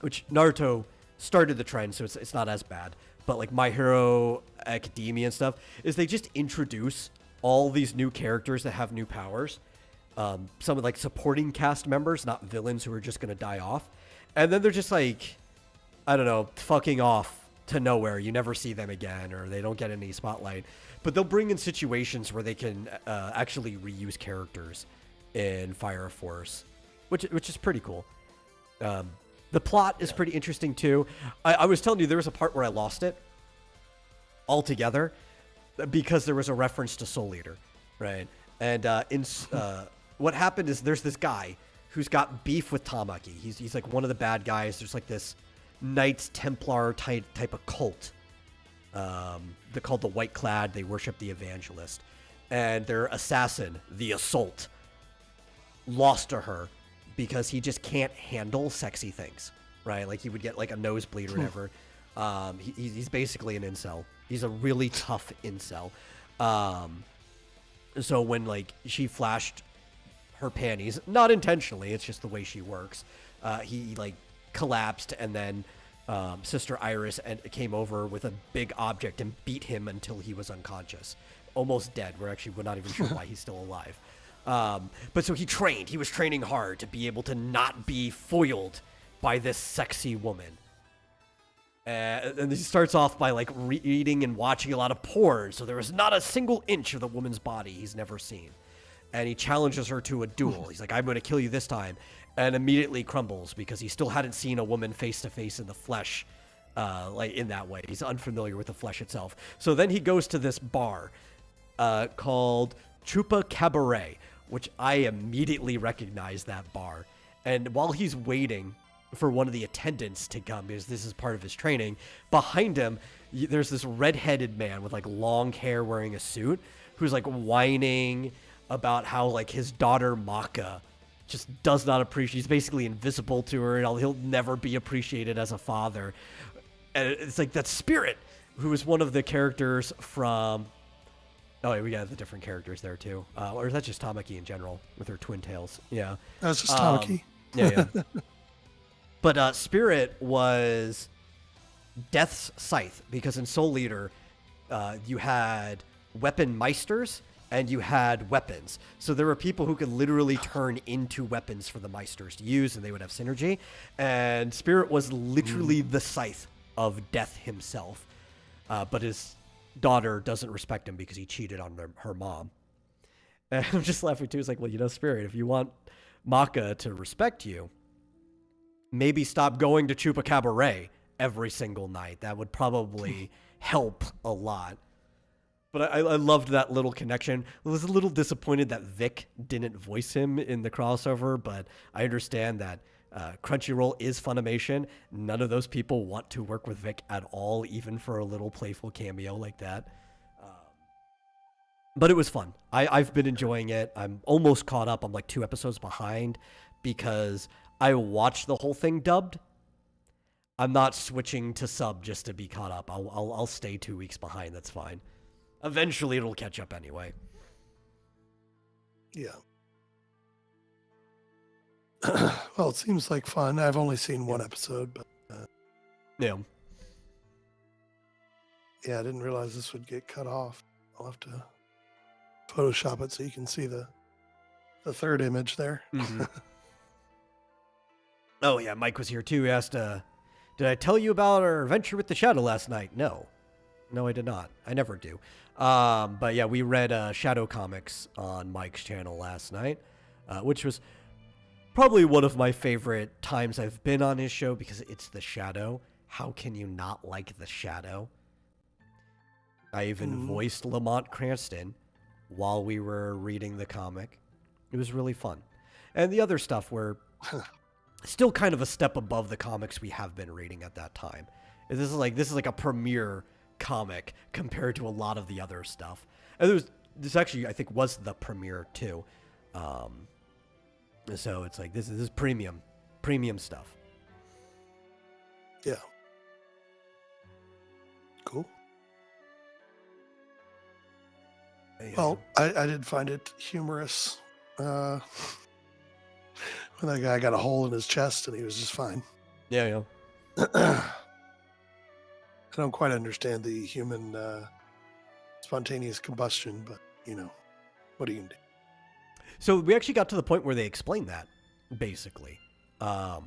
which Naruto started the trend, so it's not as bad, but like My Hero Academia and stuff, is they just introduce all these new characters that have new powers. Some of like supporting cast members, not villains who are just going to die off. And then they're just like, I don't know, fucking off to nowhere. You never see them again, or they don't get any spotlight. But they'll bring in situations where they can actually reuse characters in Fire Force, which is pretty cool. The plot is pretty interesting too. I was telling you there was a part where I lost it altogether because there was a reference to Soul Eater, right? And what happened is there's this guy who's got beef with Tamaki. He's like one of the bad guys. There's like this Knights Templar type of cult. They're called the White Clad. They worship the Evangelist. And their assassin, the Assault, lost to her because he just can't handle sexy things, right? Like he would get like a nosebleed or whatever. He's basically an incel. He's a really tough incel. So when like she flashed her panties, not intentionally, it's just the way she works, he like collapsed, and then Sister Iris came over with a big object and beat him until he was unconscious, almost dead. We're not even sure why he's still alive. But so he was training hard to be able to not be foiled by this sexy woman. And he starts off by like reading and watching a lot of porn. So there was not a single inch of the woman's body he's never seen. And he challenges her to a duel. He's like, I'm going to kill you this time. And immediately crumbles because he still hadn't seen a woman face to face in the flesh, like in that way. He's unfamiliar with the flesh itself. So then he goes to this bar called Chupa Cabaret, which I immediately recognize that bar. And while he's waiting for one of the attendants to come, because this is part of his training, behind him, there's this redheaded man with like long hair wearing a suit who's like whining about how like his daughter Maka just does not appreciate. He's basically invisible to her, and he'll never be appreciated as a father. And it's like that spirit who was one of the characters from. Oh, yeah, we got the different characters there too. Or is that just Tamaki in general with her twin tails? Yeah. That's just Tamaki. Yeah. But Spirit was Death's Scythe, because in Soul Eater, you had weapon meisters and you had weapons. So there were people who could literally turn into weapons for the meisters to use, and they would have synergy. And Spirit was literally the scythe of Death himself. But his daughter doesn't respect him because he cheated on her mom. And I'm just laughing too. It's like, well, Spirit, if you want Maka to respect you, maybe stop going to Chupa Cabaret every single night. That would probably help a lot. But I loved that little connection. I was a little disappointed that Vic didn't voice him in the crossover, but I understand that Crunchyroll is Funimation. None of those people want to work with Vic at all, even for a little playful cameo like that. But it was fun. I've been enjoying it. I'm almost caught up. I'm like 2 episodes behind because I watched the whole thing dubbed. I'm not switching to sub just to be caught up. I'll stay 2 weeks behind. That's fine. Eventually, it'll catch up anyway. Yeah. Well, it seems like fun. I've only seen 1 episode, but Yeah. Yeah, I didn't realize this would get cut off. I'll have to Photoshop it so you can see the third image there. Mm-hmm. Oh yeah, Mike was here too. He asked, "Did I tell you about our adventure with the Shadow last night?" No, I did not. I never do. But yeah, we read Shadow comics on Mike's channel last night, which was probably one of my favorite times I've been on his show because it's the Shadow. How can you not like the Shadow? I even voiced Lamont Cranston while we were reading the comic. It was really fun. And the other stuff were still kind of a step above the comics we have been reading at that time. This is like a premiere comic compared to a lot of the other stuff. And this actually, I think, was the premiere too. So it's like this is premium stuff. Yeah. Cool. Well, I did find it humorous when that guy got a hole in his chest and he was just fine. Yeah. I don't quite understand the human spontaneous combustion, but what are you gonna do? So we actually got to the point where they explained that, basically. And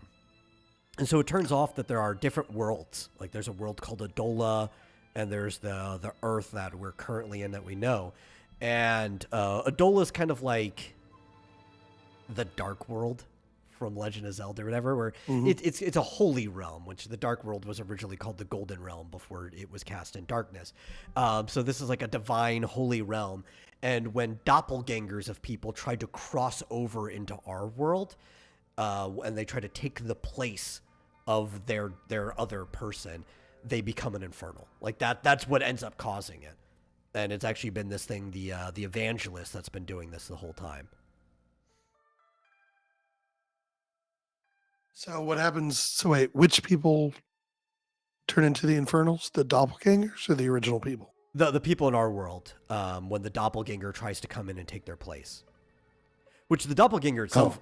so it turns off that there are different worlds. Like there's a world called Adola, and there's the Earth that we're currently in that we know. And Adola is kind of like the Dark World from Legend of Zelda or whatever, where it's a holy realm, which the Dark World was originally called the Golden Realm before it was cast in darkness. So this is like a divine holy realm. And when doppelgangers of people try to cross over into our world, and they try to take the place of their other person, they become an infernal. Like that's what ends up causing it. And it's actually been this thing, the evangelist that's been doing this the whole time. So what happens? So wait, which people turn into the infernals? The doppelgangers or the original people? The people in our world, when the doppelganger tries to come in and take their place. Which the doppelganger itself,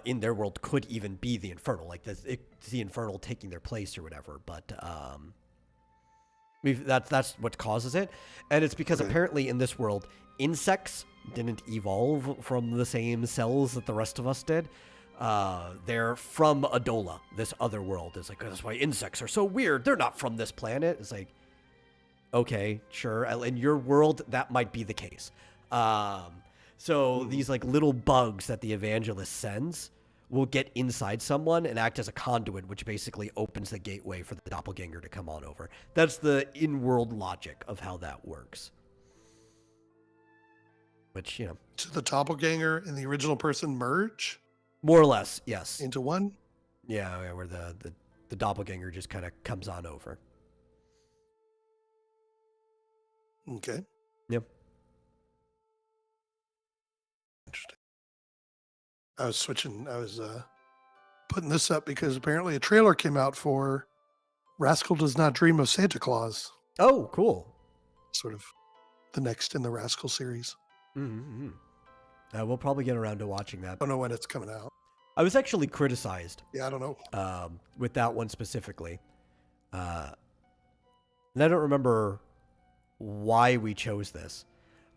in their world, could even be the infernal. Like it's the infernal taking their place or whatever. But that's what causes it. And it's because apparently in this world, insects didn't evolve from the same cells that the rest of us did. They're from Adola, this other world. It's like, that's why insects are so weird. They're not from this planet. It's like, okay, sure. In your world, that might be the case. So these like little bugs that the evangelist sends will get inside someone and act as a conduit, which basically opens the gateway for the doppelganger to come on over. That's the in-world logic of how that works. Which, So the doppelganger and the original person merge? More or less, yes. Into one? Yeah, where the doppelganger just kind of comes on over. Okay. Yep. Interesting. I was putting this up because apparently a trailer came out for Rascal Does Not Dream of Santa Claus. Oh, cool. Sort of the next in the Rascal series. Mm-hmm. We'll probably get around to watching that. I don't know when it's coming out. I was actually criticized Yeah, I don't know. with that one specifically. And I don't remember why we chose this,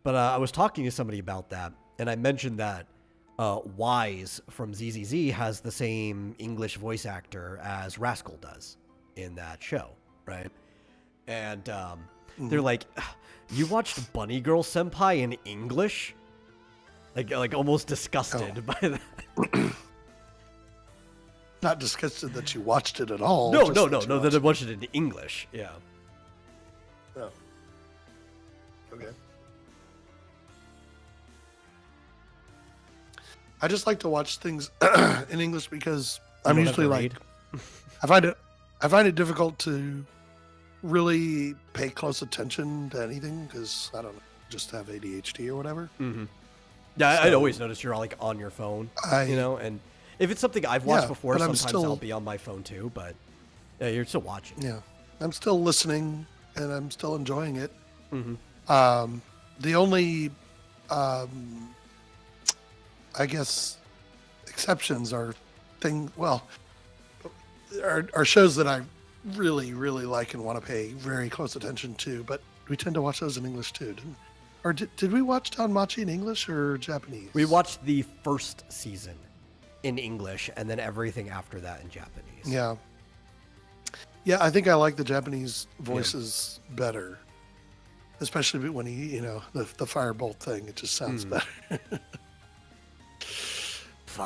but I was talking to somebody about that, and I mentioned that Wise from ZZZ has the same English voice actor as Rascal does in that show, right? And they're like, "You watched Bunny Girl Senpai in English?" Like almost disgusted by that. Not disgusted that you watched it at all. No, just no, that no, you no. watched That I watched it in English. Yeah. Oh. Okay. I just like to watch things in English because I'm don't have usually to like read? I find it difficult to really pay close attention to anything because I don't know, just have ADHD or whatever. Mm-hmm. Yeah, I'd So- always notice you're like on your phone, I and if it's something I've watched Yeah, before, but I'm sometimes still- I'll be on my phone too. But yeah, you're still watching. yeah, I'm still listening and I'm still enjoying it. Mm-hmm. The only I guess exceptions are are shows that I really, really like and want to pay very close attention to, but we tend to watch those in English too. Did we watch Danmachi in English or Japanese? We watched the first season in English, and then everything after that in Japanese. Yeah. Yeah, I think I like the Japanese voices better. Especially when he, the firebolt thing, it just sounds better.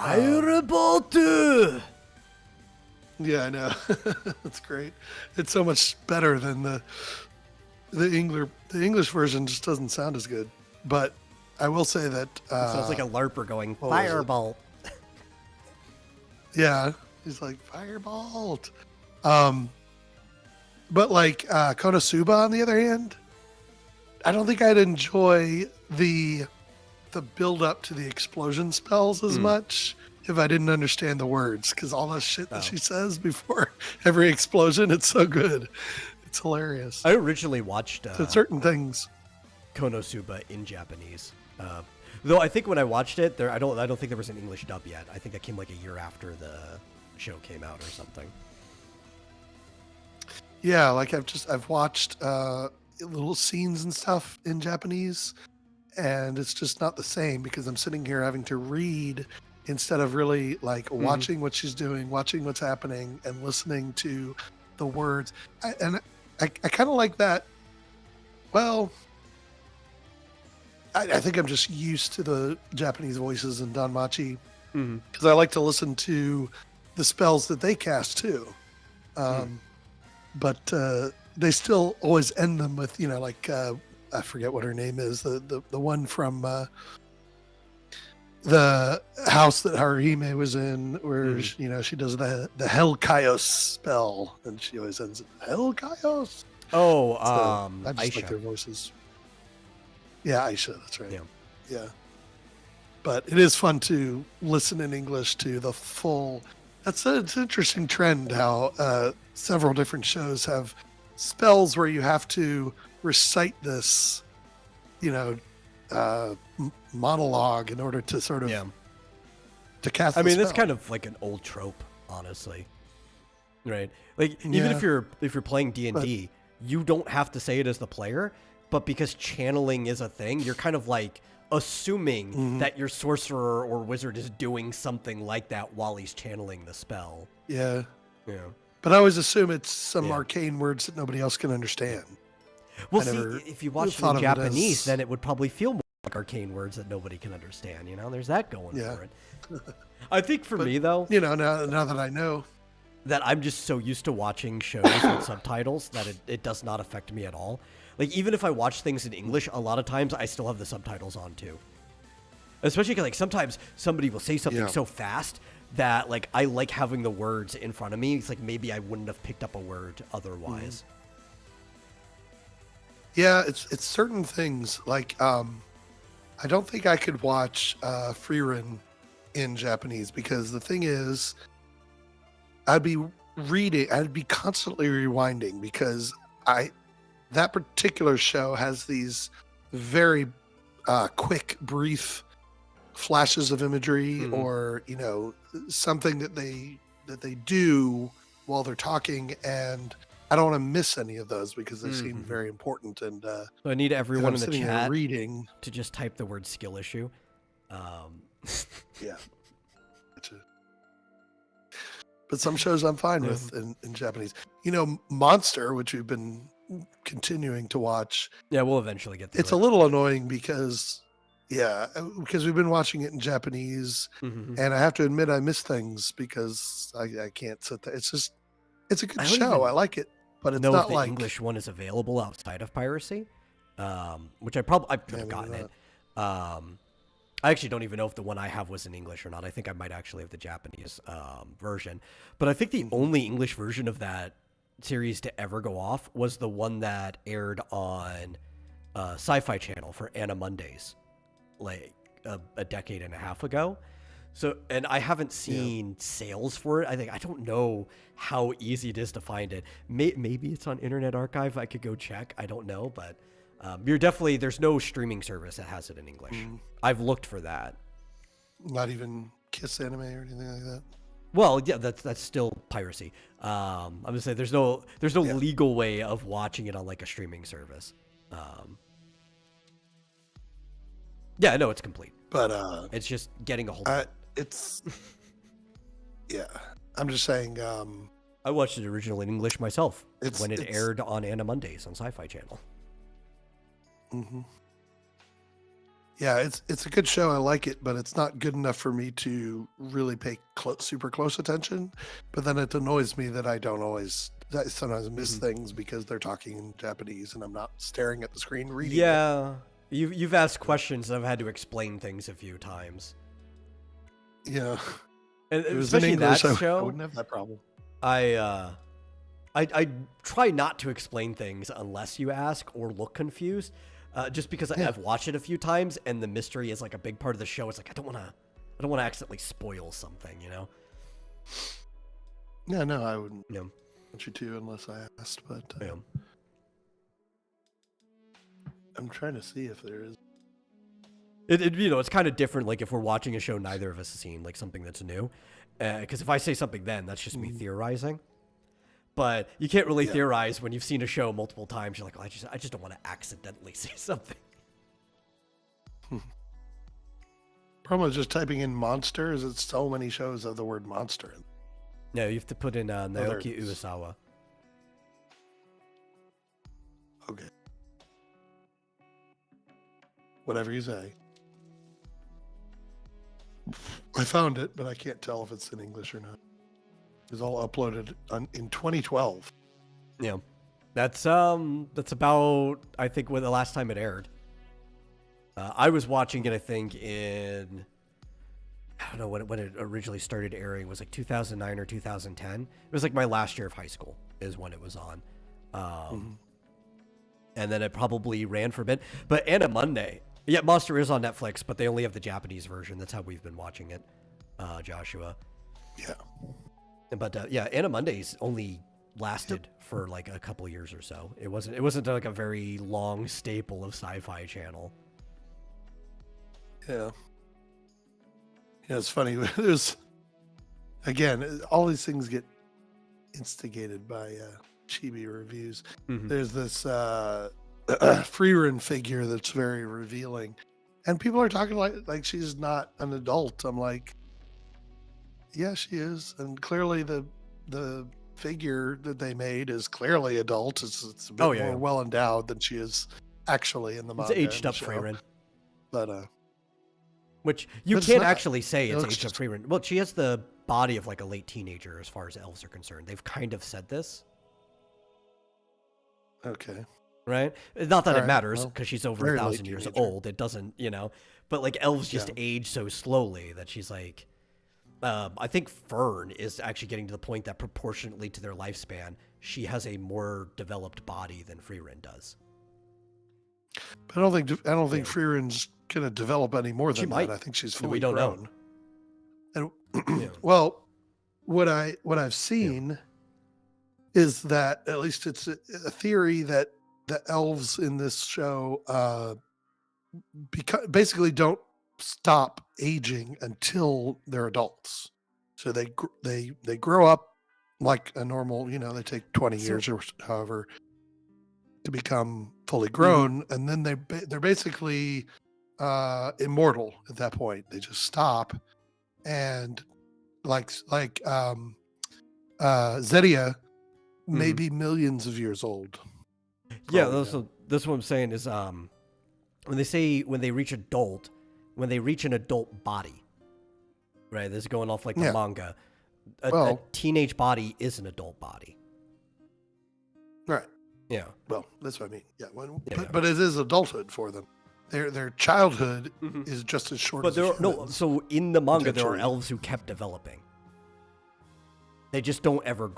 Firebolt! Yeah, I know. That's great. It's so much better than the English version just doesn't sound as good. But I will say that Sounds like a LARPer going what was it? Firebolt. yeah, he's like firebolt. But like Konosuba on the other hand, I don't think I'd enjoy the build up to the explosion spells as much if I didn't understand the words, because all that shit that she says before every explosion, it's so good. It's hilarious. I originally watched So certain things. Konosuba in Japanese. Though I think when I watched it, I don't think there was an English dub yet. I think that came like a year after the show came out or something. Yeah, like I've watched little scenes and stuff in Japanese, and it's just not the same because I'm sitting here having to read instead of really like watching what she's doing, watching what's happening, and listening to the words. I kind of like that. Well, I think I'm just used to the Japanese voices in Danmachi because I like to listen to the spells that they cast too. But they still always end them with, like I forget what her name is, the one from the house that Haruhime was in, where she does the Hell Kaios spell, and she always ends it Hell Kaios. Oh, I just Aisha. like their voices. Yeah, Aisha, that's right. Yeah. But it is fun to listen in English to the full. It's an interesting trend how several different shows have spells where you have to recite this, monologue in order to sort of to cast. I mean, the that's spell. kind of like an old trope, honestly. Right? Like even Yeah. if you're playing D&D, you don't have to say it as the player, but because channeling is a thing, you're kind of like assuming that your sorcerer or wizard is doing something like that while he's channeling the spell. Yeah. Yeah. But I always assume it's some arcane words that nobody else can understand. Well, I see, never if you watch it thought in of it Japanese, as- then it would probably feel more like arcane words that nobody can understand. There's that going Yeah. for it. I think for me though, Now that I know. that I'm just so used to watching shows with subtitles that it does not affect me at all. Like, even if I watch things in English, a lot of times I still have the subtitles on too. Especially because, like, sometimes somebody will say something so fast that, like, I like having the words in front of me. It's like maybe I wouldn't have picked up a word otherwise. Yeah, it's certain things. Like, I don't think I could watch Freerun in Japanese because the thing is, I'd be constantly rewinding because that particular show has these very quick, brief flashes of imagery, or something that they do while they're talking, and I don't want to miss any of those because they seem very important. And so I need everyone in the chat reading to just type the word skill issue. Yeah. But some shows I'm fine with in Japanese. Monster, which we've been continuing to watch. Yeah, we'll eventually get there. It's a little annoying because we've been watching it in Japanese, and I have to admit I miss things because I can't sit there. It's a good show. I like it, but it's not like the English one is available outside of piracy, which I could have gotten it. I actually don't even know if the one I have was in English or not. I think I might actually have the Japanese version. But I think the only English version of that series to ever go off was the one that aired on Sci-Fi Channel for Anna Mondays, like a decade and a half ago. So, and I haven't seen sales for it. I don't know how easy it is to find it. Maybe it's on Internet Archive. I could go check. I don't know, but there's no streaming service that has it in English. I've looked for that. Not even Kiss Anime or anything like that. Well, yeah, that's still piracy. I'm gonna say there's no legal way of watching it on like a streaming service. Yeah, no, it's complete. But it's just getting a hold of it. It's yeah. I'm just saying. I watched it originally in English myself when it aired on Anna Mondays on Sci-Fi Channel. Yeah, it's a good show. I like it, but it's not good enough for me to really pay super close attention. But then it annoys me that I sometimes miss things because they're talking in Japanese and I'm not staring at the screen reading. Yeah, you've asked questions and I've had to explain things a few times. Yeah, and especially in that show, I wouldn't have that problem. I try not to explain things unless you ask or look confused. Just because I've watched it a few times and the mystery is like a big part of the show. It's like, I don't want to accidentally spoil something, Yeah, no, I wouldn't want you to unless I asked, but I'm trying to see if there is. It's kind of different. Like if we're watching a show neither of us has seen, like something that's new, because if I say something, then that's just me theorizing. But you can't really theorize when you've seen a show multiple times. You're like, I just don't want to accidentally say something. Problem is just typing in monster is that so many shows have the word monster in. No, you have to put in Naoki Urasawa. Okay. Whatever you say. I found it, but I can't tell if it's in English or not. It was all uploaded in 2012. Yeah, that's about I think when the last time it aired. I was watching it. I think I don't know when it originally started airing. It was like 2009 or 2010. It was like my last year of high school is when it was on, and then it probably ran for a bit. But Anna Monday, yeah, Monster is on Netflix, but they only have the Japanese version. That's how we've been watching it, Joshua. Yeah. But Anna Mondays only lasted for like a couple years or so. It wasn't like a very long staple of Sci-Fi Channel. Yeah. Yeah, it's funny. There's again, all these things get instigated by chibi reviews. There's this Freerun figure that's very revealing, and people are talking like she's not an adult. I'm like, yeah, she is, and clearly the figure that they made is clearly adult. It's a bit more well endowed than she is actually in the manga. It's aged up Freerun, but which you can't actually say it's aged up Freerun. Well, she has the body of like a late teenager as far as elves are concerned. They've kind of said this. Okay. Right? Not that it matters because she's over 1,000 years old. It doesn't, but like elves just age so slowly that she's like. I think Fern is actually getting to the point that proportionately to their lifespan, she has a more developed body than Freerun does. But I don't think Freerun's gonna develop any more than that. I think she's fully grown. And well, what I've seen is that at least it's a theory that the elves in this show basically don't stop aging until they're adults. So they grow up like a normal, they take 20 So- years or however to become fully Mm-hmm. grown, and then they're basically immortal at that point. They just stop, and like Zedia may Mhm. be millions of years old. Yeah, Probably that's what I'm saying is when they reach an adult body, right? This is going off like the Yeah. manga. A Well- teenage body is an adult body. Right. Yeah. Well, that's what I mean. Yeah. Yeah. But it is adulthood for them. Their childhood is just as short But as there are, no. humans. So in the manga, there are Potentially. elves who kept developing. They just don't ever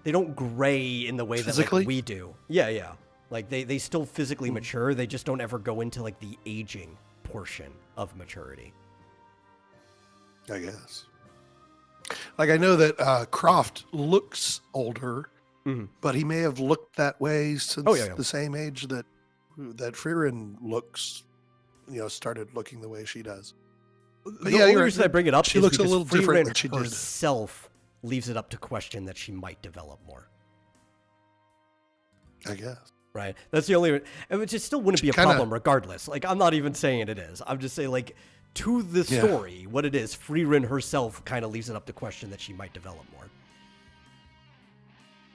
they don't gray in the way that Physically? like, we do. Yeah, yeah. Like they still physically mature. They just don't ever go into like the aging portion of maturity. I guess. Like I know that Croft looks older, but he may have looked that way since the same age that Frieren looks, started looking the way she does. But The yeah, only you're reason right. I bring it up She is looks a because little different Frieren than she did. herself leaves it up to question that she might develop more. I guess. Right. That's the only. Which it still wouldn't be a Kinda- problem regardless. Like I'm not even saying it is. I'm just saying like to the story, what it is, Frieren herself kind of leaves it up to question that she might develop more.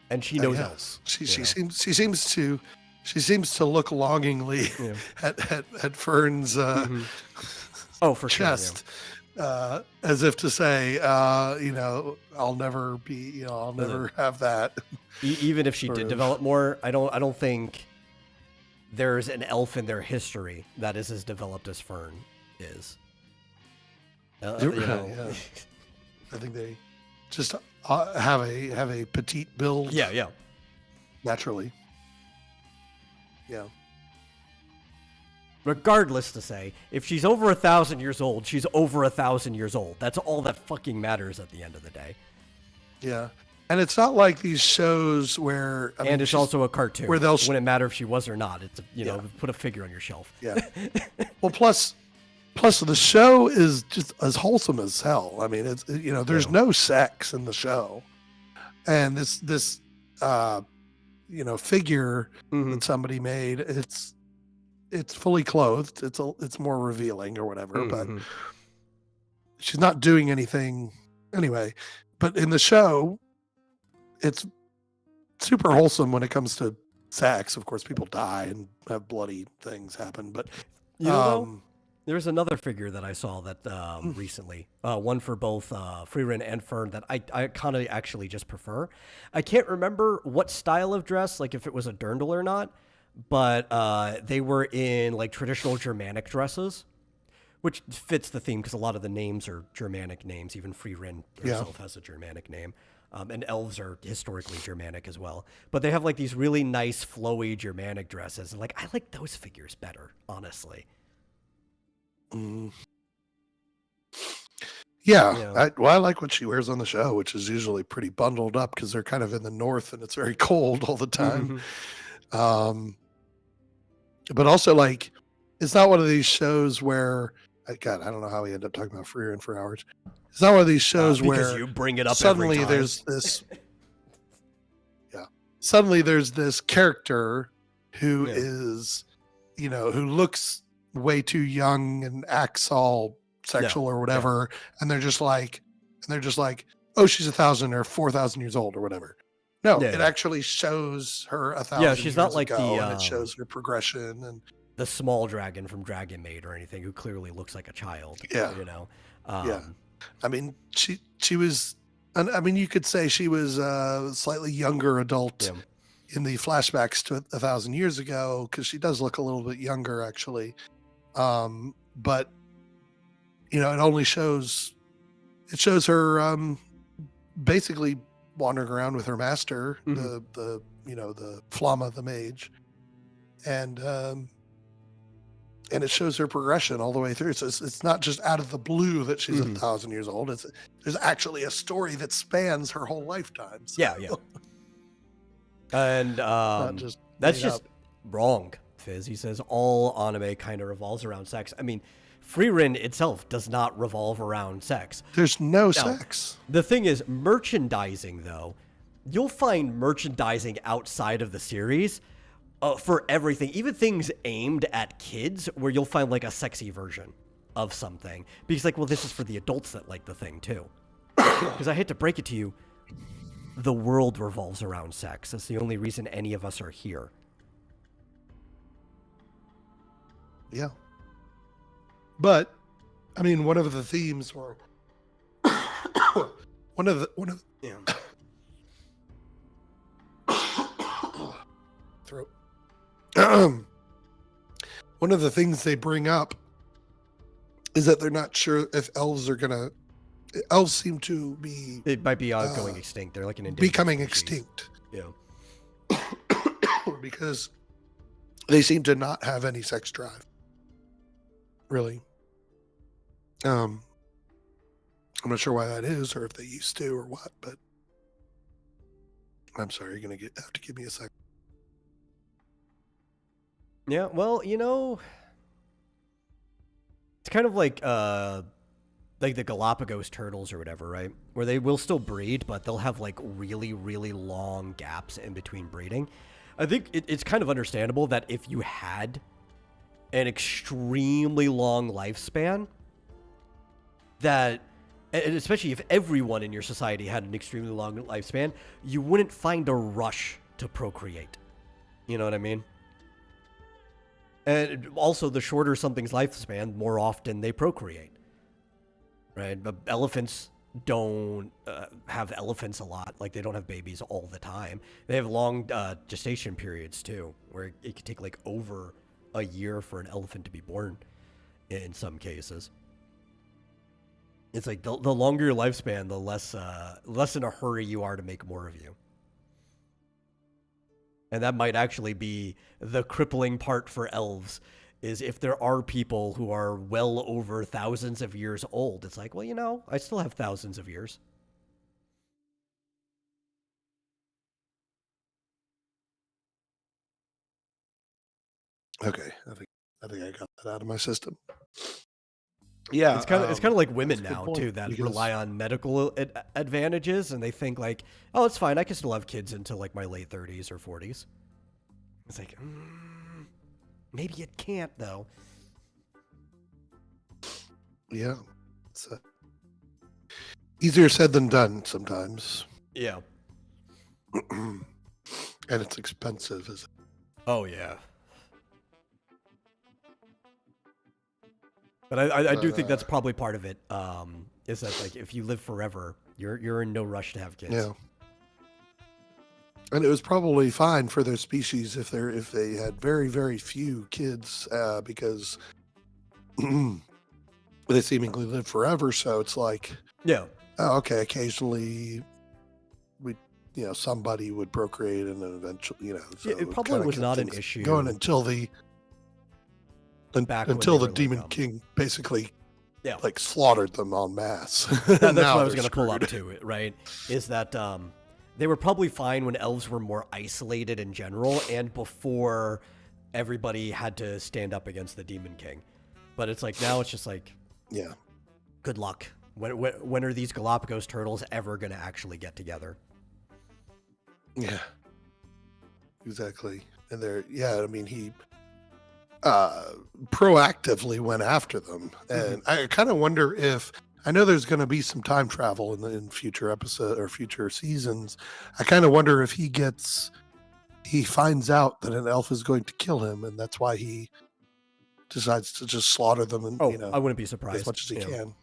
And she knows elves. She seems to look longingly at Fern's Oh, for chest, as if to say, I'll never be, I'll never have that. Even if she Sort did of. develop more, I don't think there's an elf in their history that is as developed as Fern is. Yeah. I think they just have a petite build. Yeah. Naturally. Yeah. Regardless to say, if she's over 1,000 years old, she's over 1,000 years old. That's all that fucking matters at the end of the day. Yeah. And it's not like these shows where And it's also a cartoon. where they'll wouldn't matter if she was or not. It's put a figure on your shelf. Yeah. Well, plus the show is just as wholesome as hell. I mean, it's there's no sex in the show, and this figure that somebody made, it's fully clothed. It's more revealing or whatever, but she's not doing anything anyway. But in the show, it's super wholesome when it comes to sex. Of course, people die and have bloody things happen, but there's another figure that I saw that recently, one for both Frieren and Fern that I kind of actually just prefer. I can't remember what style of dress, like if it was a dirndl or not, but they were in like traditional Germanic dresses, which fits the theme because a lot of the names are Germanic names. Even Frieren herself has a Germanic name. And elves are historically Germanic as well. But they have like these really nice flowy Germanic dresses. And like I like those figures better, honestly. Yeah, I like what she wears on the show, which is usually pretty bundled up because they're kind of in the north and it's very cold all the time. But also, like, it's not one of these shows where, God, I don't know how we end up talking about Frieren for hours. It's not one of these shows because where you bring it up suddenly every time. there's this, suddenly there's this character who is, who looks way too young and acts all sexual or whatever, and they're just like, oh, she's 1,000 or 4,000 years old or whatever. No, it actually shows her 1,000. Yeah, she's not like ago, the. And it shows her progression and the small dragon from Dragon Maid or anything, who clearly looks like a child. Yeah. I mean, she was. I mean, you could say she was a slightly younger adult in the flashbacks to 1,000 years ago, because she does look a little bit younger, actually. But it only shows her basically wandering around with her master, the Flamma the mage, and it shows her progression all the way through. So it's not just out of the blue that she's 1,000 years old. There's actually a story that spans her whole lifetime. So. Yeah. And Not just that's made just up. wrong, Fizz. He says all anime kind of revolves around sex. I mean, Frieren itself does not revolve around sex. There's no Now, sex. the thing is, merchandising, though, you'll find merchandising outside of the series for everything, even things aimed at kids, where you'll find like a sexy version of something. Because, like, well, this is for the adults that like the thing, too. Because I hate to break it to you, the world revolves around sex. That's the only reason any of us are here. Yeah. But, I mean, one of the themes were one of Yeah. throat. One of the things they bring up is that they're not sure if elves are gonna. Elves seem to be. It might be going extinct. They're like an endangered becoming species. extinct. Yeah. Because they seem to not have any sex drive. Really. I'm not sure why that is, or if they used to, or what. But I'm sorry, you're gonna have to give me a second. Yeah. Well, you know, it's kind of like the Galapagos turtles or whatever, right? Where they will still breed, but they'll have like really, really long gaps in between breeding. I think it's kind of understandable that if you had an extremely long lifespan, that, and especially if everyone in your society had an extremely long lifespan, you wouldn't find a rush to procreate. You know what I mean? And also, the shorter something's lifespan, more often they procreate. Right? But elephants don't have elephants a lot. Like, they don't have babies all the time. They have long gestation periods, too, where it could take, like, over a year for an elephant to be born in some cases. It's like, the longer your lifespan, the less in a hurry you are to make more of you. And that might actually be the crippling part for elves, is if there are people who are well over thousands of years old. It's like, well, you know, I still have thousands of years. Okay, I think I got that out of my system. Yeah, it's kind of like women that's a good now point, too, that because- rely on medical advantages, and they think like, oh, it's fine, I can still have kids until like my late 30s or 40s. It's like, maybe it can't though. Yeah, it's easier said than done sometimes, Yeah. and it's expensive. Is it? Oh yeah. But I do think that's probably part of it. Is that like if you live forever, you're in no rush to have kids. Yeah. And it was probably fine for their species if they had very, very few kids, because they seemingly live forever. So it's like, Yeah. oh, okay, occasionally somebody would procreate, and then eventually, so Yeah, it probably kinda was kept not an things issue going until the back when until they the were, Demon like, King basically yeah. like slaughtered them en masse. That's what Now I was they're going to pull up screwed. to it, right? Is that they were probably fine when elves were more isolated in general, and before everybody had to stand up against the Demon King. But it's like now it's just like, Yeah. good luck. When are these Galapagos turtles ever going to actually get together? Yeah. Exactly. And I mean, he proactively went after them, and I kind of wonder if, I know there's going to be some time travel in future episode or future seasons. I kind of wonder if he finds out that an elf is going to kill him, and that's why he decides to just slaughter them, and I wouldn't be surprised. as much as he Yeah. can.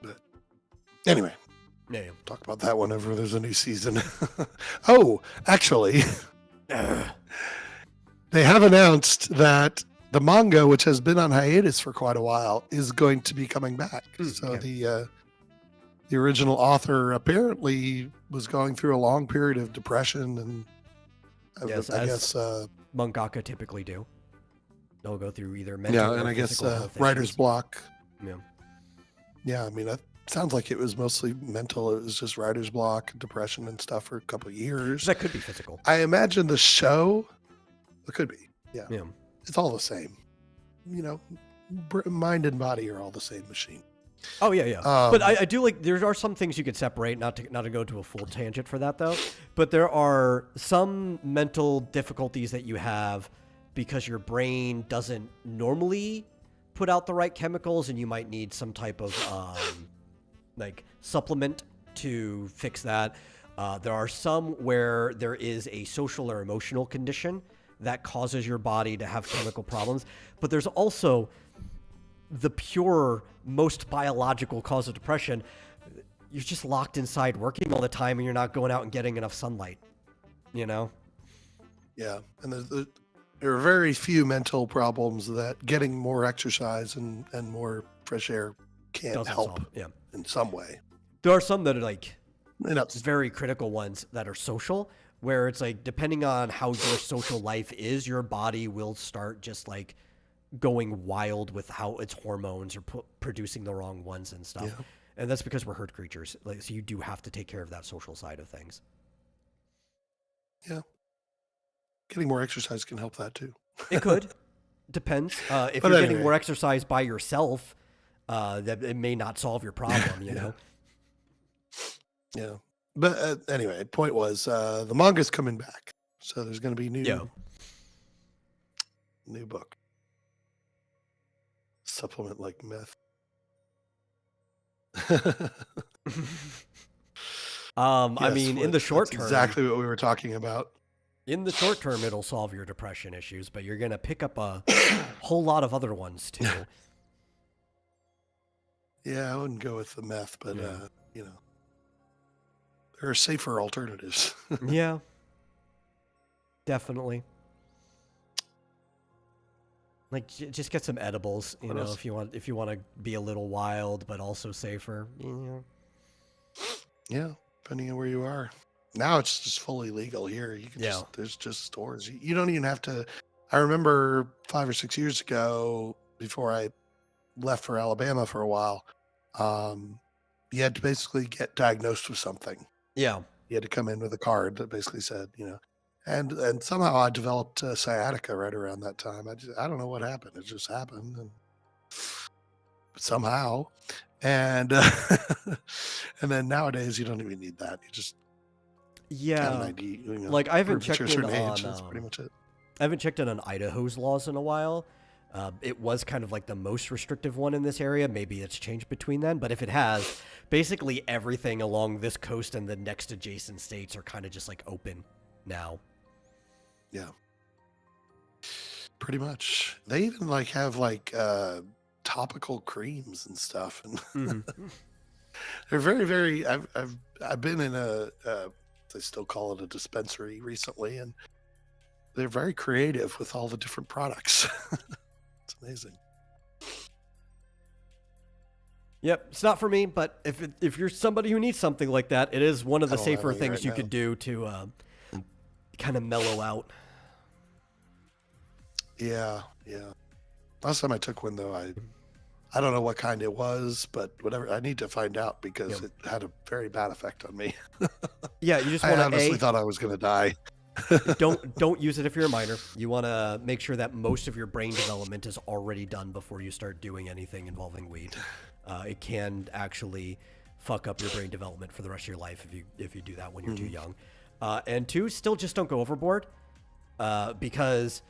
But anyway, Yeah. talk about that whenever there's a new season. Oh, actually, they have announced that the manga, which has been on hiatus for quite a while, is going to be coming back. So okay. the original author apparently was going through a long period of depression, and Yes, I as guess mangaka typically do. They'll go through either mental or and I guess physical health writer's issues. block. Yeah. Yeah, I mean, sounds like it was mostly mental. It was just writer's block, depression, and stuff for a couple of years. That could be physical. I imagine the show, it could be. Yeah. Yeah. It's all the same. Mind and body are all the same machine. Oh yeah. But I do like, there are some things you could separate, not to go to a full tangent for that though. But there are some mental difficulties that you have because your brain doesn't normally put out the right chemicals, and you might need some type of like supplement to fix that. There are some where there is a social or emotional condition that causes your body to have chemical problems. But there's also the pure, most biological cause of depression. You're just locked inside working all the time, and you're not going out and getting enough sunlight, Yeah. And there are very few mental problems that getting more exercise and more fresh air can't Doesn't help solve. Yeah. in some way. There are some that are like And very critical ones that are social, where it's like, depending on how your social life is, your body will start just like going wild with how its hormones are producing the wrong ones and stuff. Yeah. And that's because we're herd creatures. Like, so you do have to take care of that social side of things. Yeah. Getting more exercise can help that too. It could. Depends. If But you're getting anyway. more exercise by yourself, that it may not solve your problem, you know? Yeah. But anyway, point was the manga's coming back. So there's going to be new book. Supplement like meth. I mean, in the short term, exactly what we were talking about. in the short term, it'll solve your depression issues, but you're going to pick up a whole lot of other ones too. Yeah, I wouldn't go with the meth, but there are safer alternatives. Yeah, definitely. Like, just get some edibles, What else? if you want to be a little wild but also safer. Yeah, depending on where you are. Now it's just fully legal here. You can Yeah. there's just stores. You don't even have to. I remember 5 or 6 years ago, before I left for Alabama for a while, you had to basically get diagnosed with something. Yeah. You had to come in with a card that basically said, and somehow I developed sciatica right around that time. I don't know what happened. It just happened, and somehow, and and then nowadays you don't even need that. You just got an Yeah. ID. Like, I haven't prove that checked you're a in certain on age. That's pretty much it. I haven't checked in on Idaho's laws in a while. It was kind of like the most restrictive one in this area. Maybe it's changed between then, but if it has, basically everything along this coast and the next adjacent states are kind of just like open now. Yeah, pretty much. They even have topical creams and stuff, and Mhm. they're very, very. I've been in they still call it a dispensary recently, and they're very creative with all the different products. It's amazing. Yep, it's not for me, but if you're somebody who needs something like that, it is one of the I don't have safer any things right you now. could do to kind of mellow out. Yeah. Last time I took one though, I don't know what kind it was, but whatever. I need to find out because Yep. it had a very bad effect on me. Yeah, you just I want honestly to thought I was going to die. don't use it if you're a minor. You want to make sure that most of your brain development is already done before you start doing anything involving weed. It can actually fuck up your brain development for the rest of your life if you do that when you're too young. And two, still just don't go overboard, because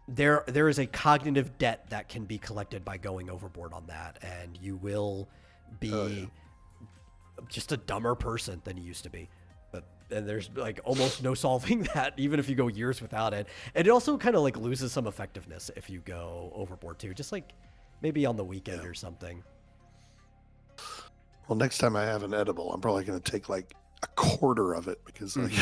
there is a cognitive debt that can be collected by going overboard on that, and you will be just a dumber person than you used to be. And there's like almost no solving that, even if you go years without it. And it also kind of like loses some effectiveness if you go overboard too, just like maybe on the weekend or something. Well, next time I have an edible, I'm probably going to take like a quarter of it because, like,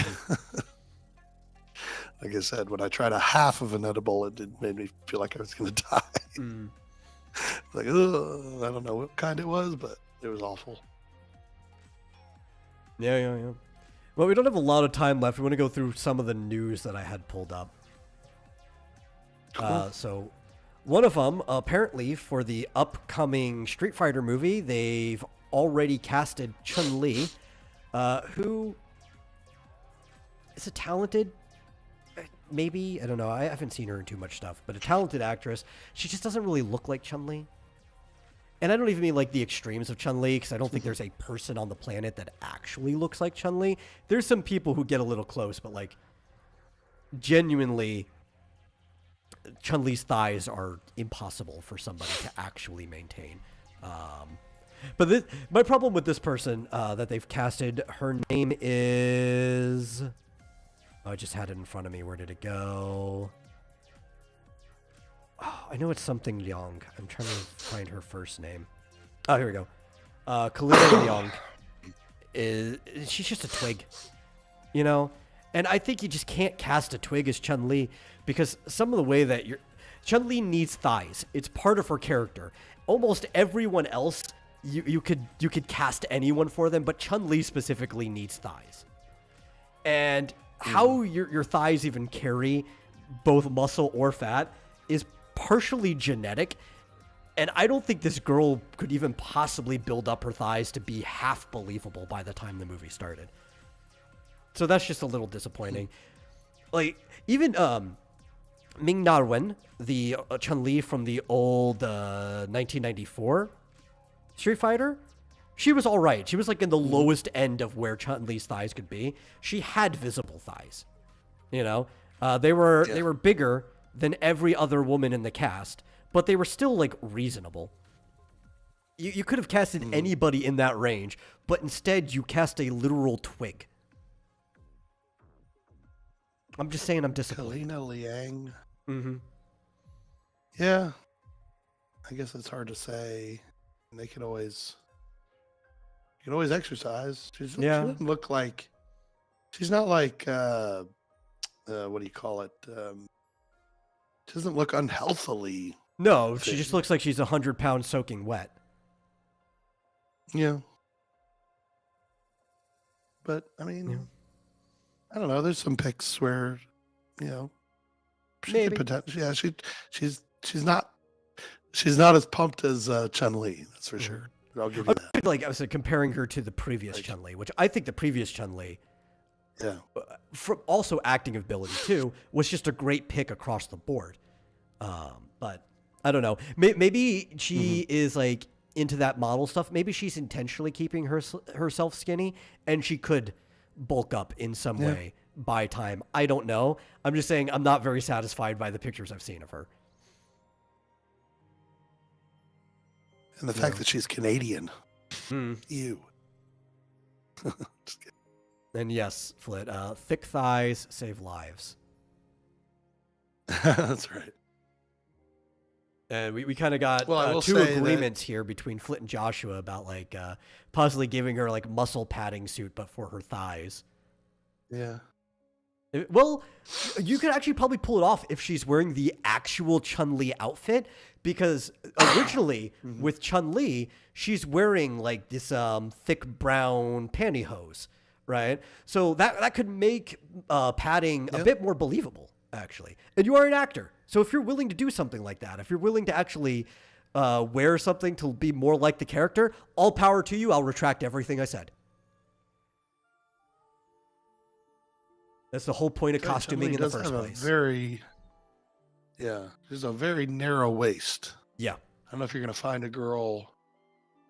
like I said, when I tried a half of an edible, it made me feel like I was going to die. Like, ugh, I don't know what kind it was, but it was awful. Yeah. Well, we don't have a lot of time left. We want to go through some of the news that I had pulled up. So one of them, apparently for the upcoming Street Fighter movie, they've already casted Chun-Li, who is a talented, maybe, I don't know, I haven't seen her in too much stuff, but a talented actress. She just doesn't really look like Chun-Li. And I don't even mean like the extremes of Chun-Li, because I don't think there's a person on the planet that actually looks like Chun-Li. There's some people who get a little close, but like genuinely, Chun-Li's thighs are impossible for somebody to actually maintain. But my problem with this person that they've casted, her name is... Oh, I just had it in front of me. Where did it go? Oh, I know it's something Young. I'm trying to find her first name. Oh, here we go. Kalina Young. She's just a twig, you know? And I think you just can't cast a twig as Chun-Li because some of the way that Chun-Li needs thighs. It's part of her character. Almost everyone else, you could cast anyone for them, but Chun-Li specifically needs thighs. And how your thighs even carry both muscle or fat is partially genetic. And I don't think this girl could even possibly build up her thighs to be half believable by the time the movie started. So that's just a little disappointing. Like, even Ming-Na Wen, the Chun-Li from the old 1994 Street Fighter, she was all right. She was like in the lowest end of where Chun-Li's thighs could be. She had visible thighs. You know, they were bigger than every other woman in the cast, but they were still like reasonable. You could have casted anybody in that range, but instead you cast a literal twig. I'm just saying I'm disappointed. Kalina Liang. Mm-hmm. Yeah. I guess it's hard to say. They can always exercise. She doesn't look like, she's not like, what do you call it? She doesn't look unhealthily. No, she just looks like she's 100 pounds soaking wet. Yeah. But, I mean, I don't know. There's some pics where, you know, she could potentially, yeah, she's not as pumped as Chun-Li, that's for sure. I'll give you that. Like I was comparing her to the previous Chun-Li, which I think the previous Chun-Li, from also acting ability too, was just a great pick across the board. But I don't know. Maybe she is like into that model stuff. Maybe she's intentionally keeping herself skinny, and she could bulk up in some way by time. I don't know. I'm just saying I'm not very satisfied by the pictures I've seen of her. And the fact that she's Canadian. Ew. Just kidding. And yes, Flit, thick thighs save lives. That's right. And we kind of got two agreements here between Flit and Joshua about like possibly giving her like muscle padding suit, but for her thighs. Yeah. Well, you could actually probably pull it off if she's wearing the actual Chun-Li outfit, because originally with Chun-Li, she's wearing like this thick brown pantyhose, right? So that could make padding a bit more believable, actually. And you are an actor, so if you're willing to do something like that, if you're willing to actually wear something to be more like the character, all power to you. I'll retract everything I said. That's the whole point of costuming in the first place. There's a very narrow waist. Yeah. I don't know if you're going to find a girl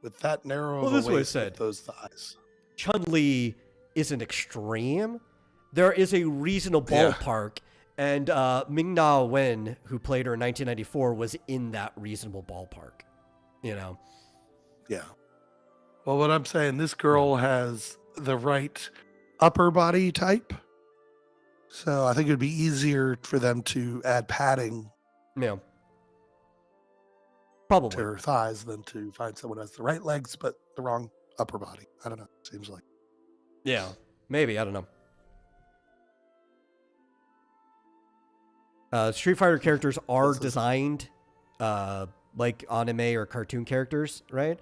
with that narrow of a waist with those thighs. Chun-Li isn't extreme. There is a reasonable ballpark, and Ming-Na Wen, who played her in 1994, was in that reasonable ballpark. You know? Yeah. Well, what I'm saying, this girl has the right upper body type. So I think it would be easier for them to add padding probably to her thighs than to find someone who has the right legs but the wrong upper body. I don't know. Seems like. Yeah, maybe. I don't know. Street Fighter characters are designed like anime or cartoon characters, right?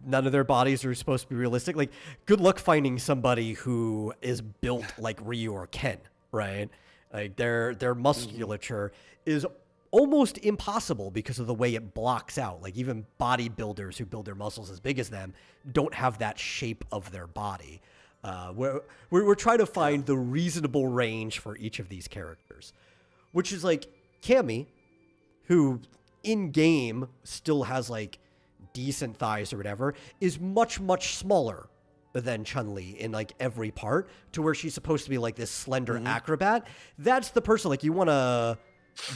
None of their bodies are supposed to be realistic. Like, good luck finding somebody who is built like Ryu or Ken. Right, like their musculature is almost impossible because of the way it blocks out. Like even bodybuilders who build their muscles as big as them don't have that shape of their body. We're trying to find the reasonable range for each of these characters, which is like Cammy, who in game still has like decent thighs or whatever, is much, much smaller than Chun-Li in like every part, to where she's supposed to be like this slender acrobat. That's the person like you want to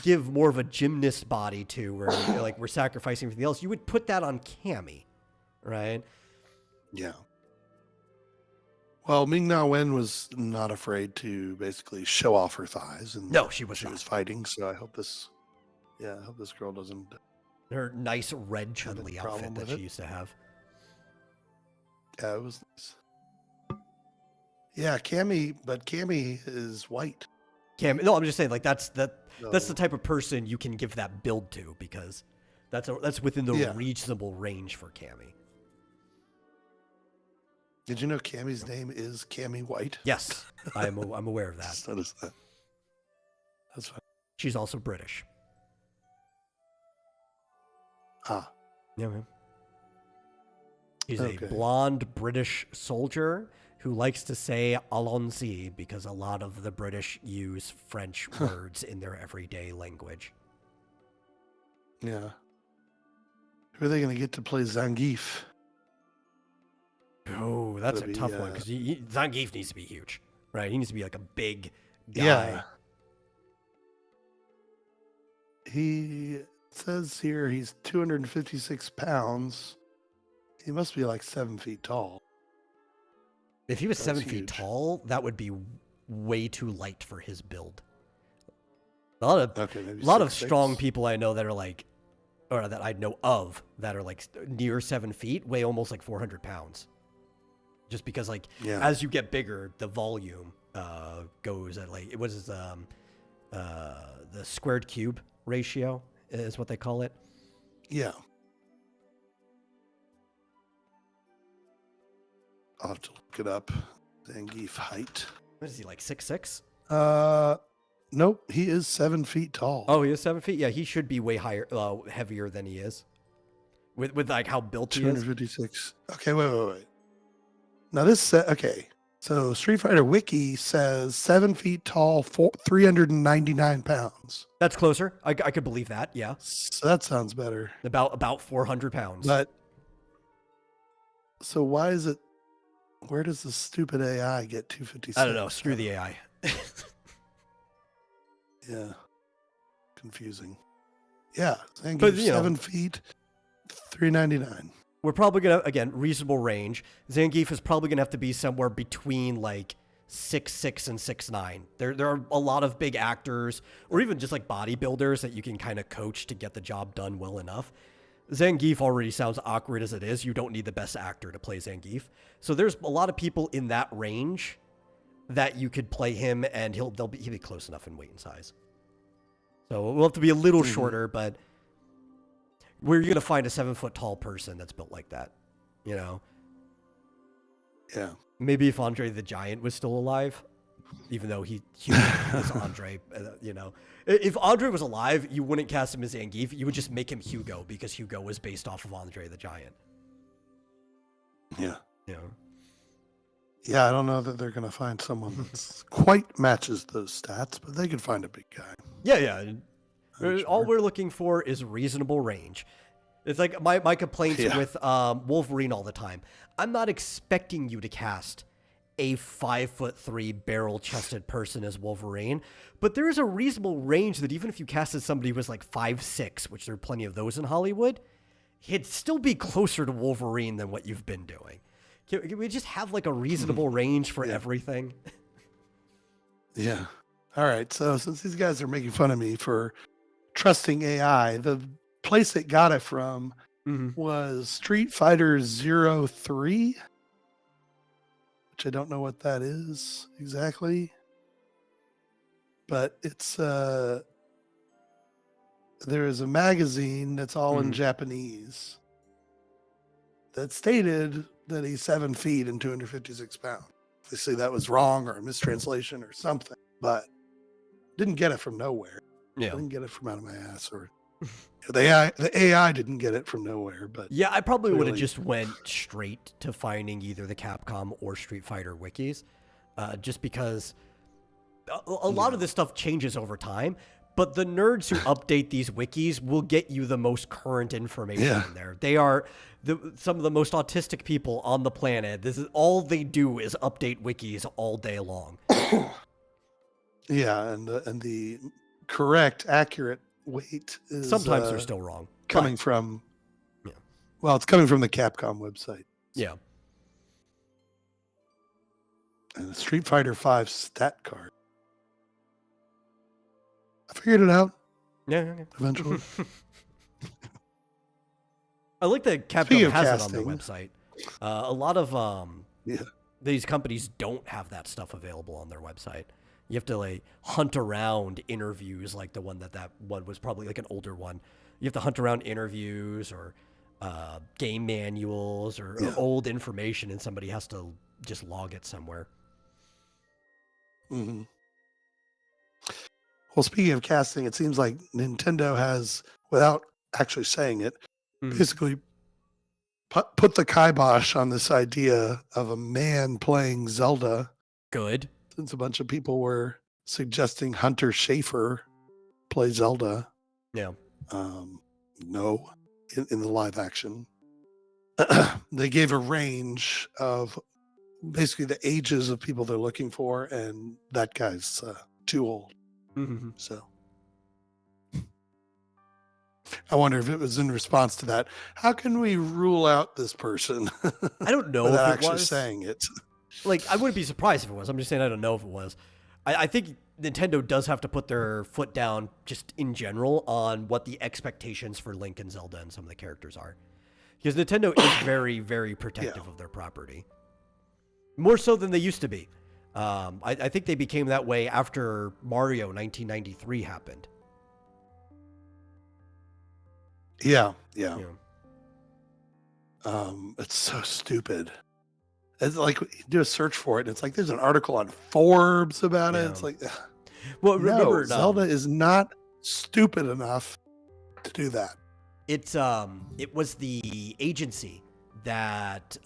give more of a gymnast body to, where like we're sacrificing everything else. You would put that on Cammy, right? Yeah. Well, Ming-Na Wen was not afraid to basically show off her thighs, and No, she was she not. was fighting. So I hope this girl doesn't. Her nice red Chun-Li outfit problem that with she it. used to have. Yeah, it was nice. Yeah, Cammy is white. No, I'm just saying, like that's the So- type of person you can give that build to, because that's within the Yeah. reasonable range for Cammy. Did you know Cammy's name is Cammy White? Yes, I'm aware of that. Just noticed that. That's fine. She's also British. Ah, Yeah, man. She's Okay. a blonde British soldier who likes to say allons-y because a lot of the British use French words in their everyday language. yeah. Who are they going to get to play Zangief? Oh, that's Gotta a be, tough one, because Zangief needs to be huge, right? He needs to be like a big guy. Yeah. He says here he's 256 pounds. He must be like 7 feet tall. If he was That's 7 feet huge. tall, that would be way too light for his build. A lot of Okay, maybe a lot of 6'6". strong people I know that are like, or that I know of that are like near 7 feet, weigh almost like 400 pounds. Just because like Yeah. as you get bigger, the volume goes at like what is the squared cube ratio is what they call it. Yeah. I'll have to look it up. Zangief height. What is he, like 6'6"? Nope. He is 7 feet tall. Oh, he is 7 feet. Yeah, he should be way higher, heavier than he is. With like how built he is. 256. Okay, wait. Now this okay. So Street Fighter Wiki says 7 feet tall, 399 pounds. That's closer. I could believe that. Yeah, So that sounds better. about 400 pounds. But so why is it? Where does the stupid AI get 256? I don't know. Screw the AI. Yeah, confusing. Yeah, thank But, you. you know- 7 feet, 399. We're probably gonna, again, reasonable range. Zangief is probably gonna have to be somewhere between like 6'6" and 6'9". There are a lot of big actors, or even just like bodybuilders that you can kind of coach to get the job done well enough. Zangief already sounds awkward as it is. You don't need the best actor to play Zangief. So there's a lot of people in that range that you could play him, and he'll be close enough in weight and size. So we'll have to be a little shorter, but where you're gonna find a 7 foot tall person that's built like that, you know? Yeah. Maybe if Andre the Giant was still alive, even though he is Andre, you know. If Andre was alive, you wouldn't cast him as Zangief. You would just make him Hugo, because Hugo was based off of Andre the Giant. Yeah. You know? Yeah, I don't know that they're going to find someone that's quite matches those stats, but they could find a big guy. Yeah. I'm All sure. we're looking for is reasonable range. It's like my complaints Yeah. with Wolverine all the time. I'm not expecting you to cast a 5'3" barrel-chested person as Wolverine, but there is a reasonable range that even if you casted somebody who was like 5'6", which there are plenty of those in Hollywood, he'd still be closer to Wolverine than what you've been doing. Can we just have like a reasonable range for Yeah. everything? Yeah. All right. So since these guys are making fun of me for trusting AI, the place it got it from was Street Fighter 03, which I don't know what that is exactly. But it's there is a magazine that's all in Japanese that stated that he's 7 feet and 256 pounds. Obviously that was wrong or a mistranslation or something, but didn't get it from nowhere. I Yeah. didn't get it from out of my ass, or the AI didn't get it from nowhere. But Yeah, I probably would have clearly- just went straight to finding either the Capcom or Street Fighter wikis, just because a lot of this stuff changes over time. But the nerds who update these wikis will get you the most current information in there. They are some of the most autistic people on the planet. This is all they do is update wikis all day long. Yeah, and the correct, accurate weight is Sometimes they're still wrong. coming but, from. Yeah. Well, it's coming from the Capcom website. Yeah. And the Street Fighter V stat card. I figured it out Yeah. eventually. I like that Speaking Capcom of has it on their casting- website. A lot of Yeah. these companies don't have that stuff available on their website. You have to like hunt around interviews, like the one that one was probably like an older one. You have to hunt around interviews or game manuals or old information, and somebody has to just log it somewhere. Mm-hmm. Well, speaking of casting, it seems like Nintendo has, without actually saying it, basically put the kibosh on this idea of a man playing Zelda. Good. Since a bunch of people were suggesting Hunter Schafer play Zelda. Yeah. No, in the live action. They gave a range of basically the ages of people they're looking for, and that guy's too old. Mm-hmm. So I wonder if it was in response to that. How can we rule out this person? I don't know without if it actually was saying it. Like, I wouldn't be surprised if it was. I'm just saying I don't know if it was. I think Nintendo does have to put their foot down just in general on what the expectations for Link and Zelda and some of the characters are. Because Nintendo is very, very protective of their property. More so than they used to be. I think they became that way after Mario 1993 happened. Yeah. Yeah. It's so stupid. It's like you do a search for it, and it's like there's an article on Forbes about it. Yeah. It's like, Well, no, remember, Zelda is not stupid enough to do that. It was the agency that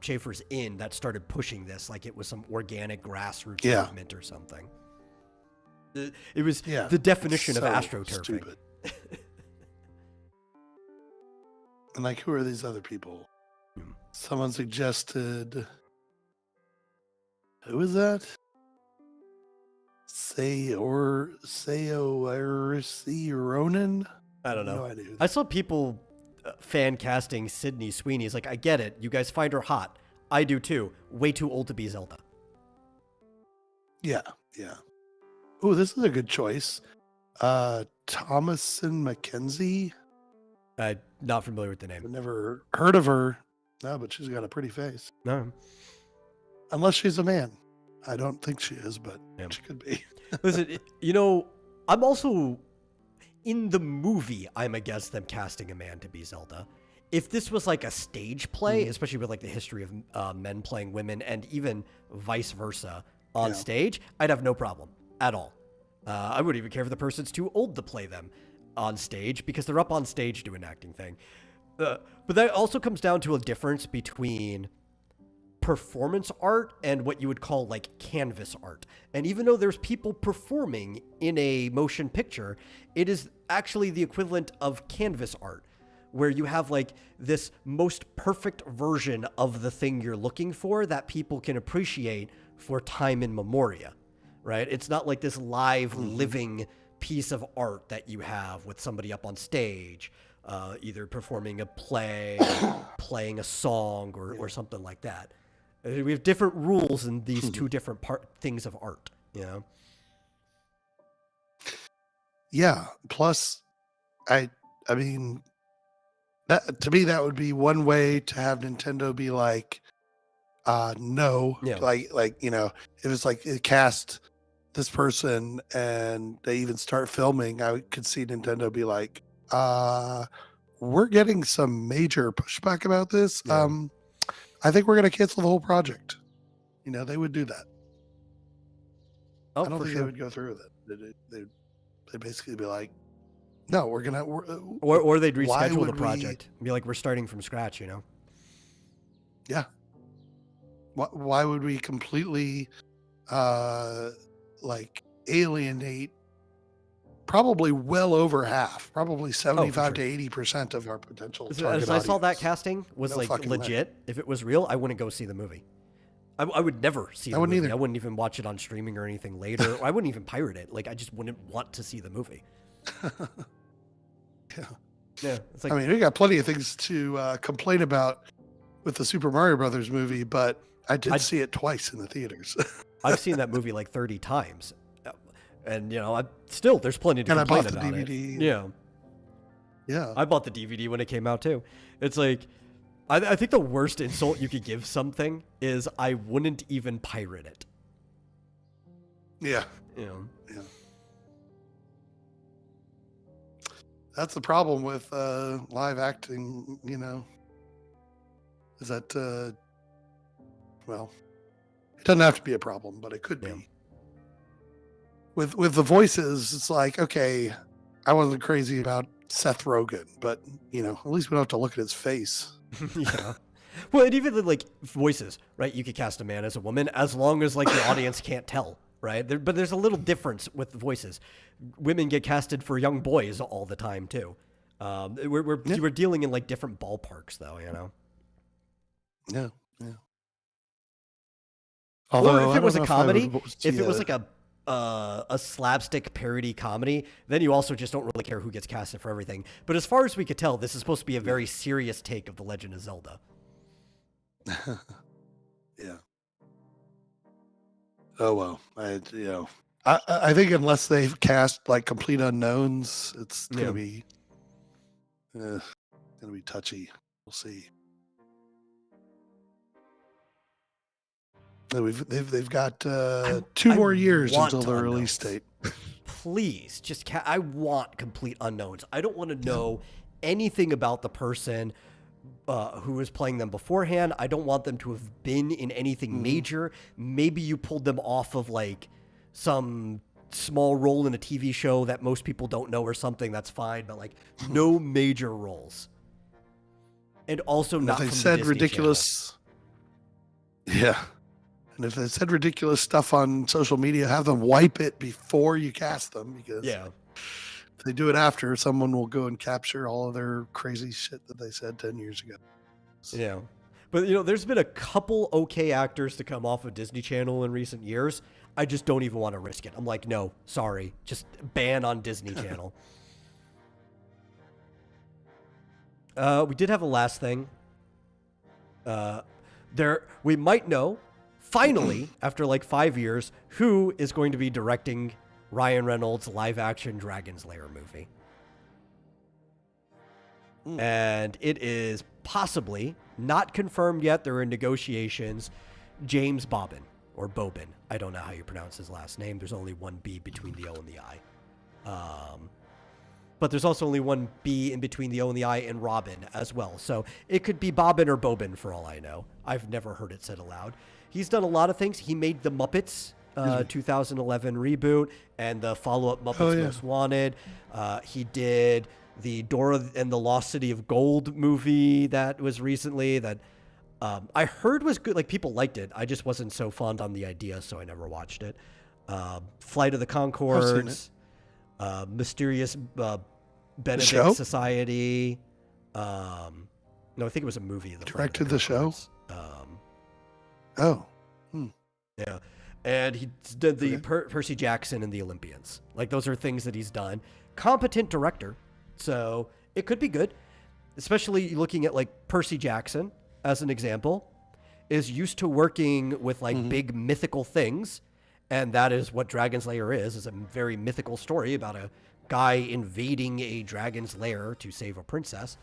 Schaefer's in that started pushing this, like it was some organic grassroots movement or something. It was the definition of astroturfing. Stupid. And like, who are these other people? Someone suggested. Who is that? Saoirse Ronan? I don't know. No idea. I saw people fan casting Sydney Sweeney. It's like, I get it. You guys find her hot. I do too. Way too old to be Zelda. Yeah. Oh, this is a good choice. Thomasin McKenzie. Not familiar with the I've name. never heard of her. No, but she's got a pretty face. No. Unless she's a man. I don't think she is, but she could be. Listen, I'm also in the movie. I'm against them casting a man to be Zelda. If this was like a stage play, especially with like the history of men playing women and even vice versa on stage, I'd have no problem at all. I wouldn't even care if the person's too old to play them on stage because they're up on stage doing an acting thing. But that also comes down to a difference between performance art and what you would call like canvas art. And even though there's people performing in a motion picture, it is actually the equivalent of canvas art, where you have like this most perfect version of the thing you're looking for that people can appreciate for time in memoria, right? It's not like this live living piece of art that you have with somebody up on stage, either performing a play, playing a song, or something like that. We have different rules in these two different things of art, you know? Yeah. Plus, I mean, that to me that would be one way to have Nintendo be like, no, like if it's like it cast this person and they even start filming, I could see Nintendo be like, we're getting some major pushback about this. Yeah. I think we're going to cancel the whole project. They would do that. Oh, I don't for think sure. they would go through with it. They'd basically be like, no, or they'd why reschedule the would we- project. Be like, we're starting from scratch, yeah. Why would we completely like alienate probably well over half, probably 75 to 80% of our potential target As I saw that audience. casting was No like fucking way. legit. If it was real, I wouldn't go see the movie. I would never see the wouldn't movie. either. I wouldn't even watch it on streaming or anything later. I wouldn't even pirate it. Like, I just wouldn't want to see the movie. Yeah. Yeah, it's like, I mean, we got plenty of things to complain about with the Super Mario Brothers movie, but I did see it twice in the theaters. I've seen that movie like 30 times. And, there's plenty to And I complain bought the about DVD. it. Yeah. Yeah. I bought the DVD when it came out, too. It's like, I think the worst insult you could give something is I wouldn't even pirate it. Yeah. Yeah. That's the problem with live acting, is that, well, it doesn't have to be a problem, but it could Yeah. be. With the voices, it's like, okay, I wasn't crazy about Seth Rogen, but, at least we don't have to look at his face. Yeah. Well, and even like voices, right? You could cast a man as a woman as long as like the audience can't tell, right? But there's a little difference with the voices. Women get casted for young boys all the time too. We're dealing in like different ballparks though, Yeah. Or if it was a comedy, if it it was like a slapstick parody comedy, then you also just don't really care who gets casted for everything. But as far as we could tell, this is supposed to be a very serious take of The Legend of Zelda. Yeah. Oh well, I think unless they've cast like complete unknowns, it's gonna be touchy. We'll see. They've got 2 more years until the release date. Please, I want complete unknowns. I don't want to know anything about the person who was playing them beforehand. I don't want them to have been in anything major. Maybe you pulled them off of like some small role in a TV show that most people don't know or something. That's fine, but like no major roles. And also not from They the said Disney ridiculous. Channel. Yeah. And if they said ridiculous stuff on social media, have them wipe it before you cast them, because if they do it after, someone will go and capture all of their crazy shit that they said 10 years ago. Yeah. But, there's been a couple okay actors to come off of Disney Channel in recent years. I just don't even want to risk it. I'm like, no, sorry. Just ban on Disney Channel. We did have a last thing. We might know, finally, after like 5 years, who is going to be directing Ryan Reynolds' live-action Dragon's Lair movie. And it is possibly, not confirmed yet, they're in negotiations, James Bobbin, or Bobin. I don't know how you pronounce his last name. There's only one B between the O and the I. But there's also only one B in between the O and the I in Robin as well. So it could be Bobbin or Bobin for all I know. I've never heard it said aloud. He's done a lot of things. He made the Muppets 2011 reboot and the follow-up Muppets Most Wanted. He did the Dora and the Lost City of Gold movie that was recently that I heard was good. Like, people liked it. I just wasn't so fond on the idea, so I never watched it. Flight of the Conchords, Mysterious Benedict Society. No, I think it was a movie. Directed the show? Yeah. And he did the Percy Jackson and the Olympians. Like, those are things that he's done. Competent director. So it could be good, especially looking at like Percy Jackson as an example, is used to working with like big mythical things. And that is what Dragon's Lair is a very mythical story about a guy invading a dragon's lair to save a princess.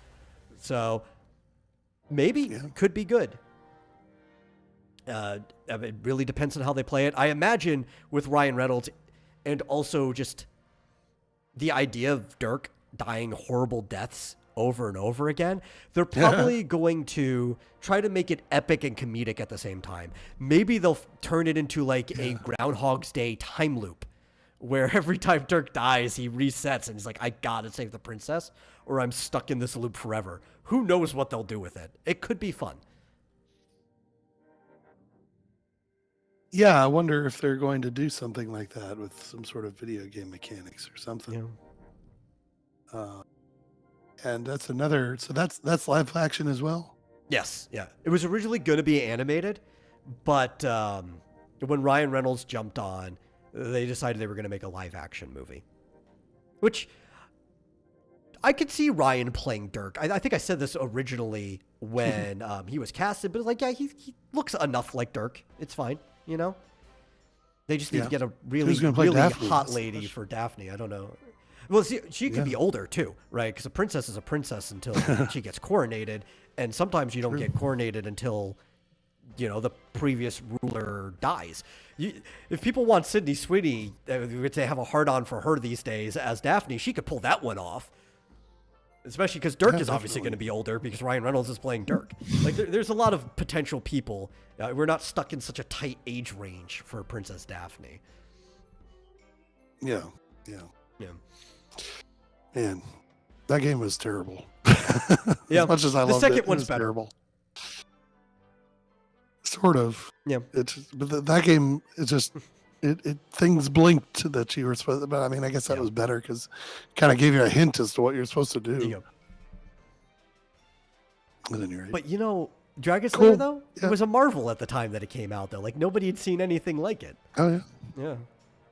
So maybe could be good. It really depends on how they play it. I imagine with Ryan Reynolds and also just the idea of Dirk dying horrible deaths over and over again, they're probably going to try to make it epic and comedic at the same time. Maybe they'll turn it into like a Groundhog's Day time loop where every time Dirk dies, he resets and he's like, I gotta save the princess or I'm stuck in this loop forever. Who knows what they'll do with it? It could be fun. Yeah, I wonder if they're going to do something like that with some sort of video game mechanics or something. And that's another. So that's live action as well. Yes, yeah. It was originally going to be animated, but when Ryan Reynolds jumped on, they decided they were going to make a live action movie. Which I could see Ryan playing Dirk. I think I said this originally when he was casted, but like, yeah, he looks enough like Dirk. It's fine, you know? They just need to get a really Daphne? hot lady for Daphne. I don't know. Well, see, she could be older too, right? Because a princess is a princess until she gets coronated, and sometimes you don't get coronated until, you know, the previous ruler dies. If people want Sydney Sweeney, they have a hard-on for her these days as Daphne, she could pull that one off. Especially because Dirk is obviously going to be older because Ryan Reynolds is playing Dirk. Like, there's a lot of potential people. We're not stuck in such a tight age range for Princess Daphne. Yeah. Man, that game was terrible. Yeah, as much as I loved it, the second one's better. Terrible. Sort of. Yeah. But that game is just it things blinked that you were supposed to, but I mean, I guess that was better because it kind of gave you a hint as to what you're supposed to do. At any rate. But you know, Dragon Slayer though, it was a marvel at the time that it came out though. Like nobody had seen anything like it. Oh yeah. Yeah.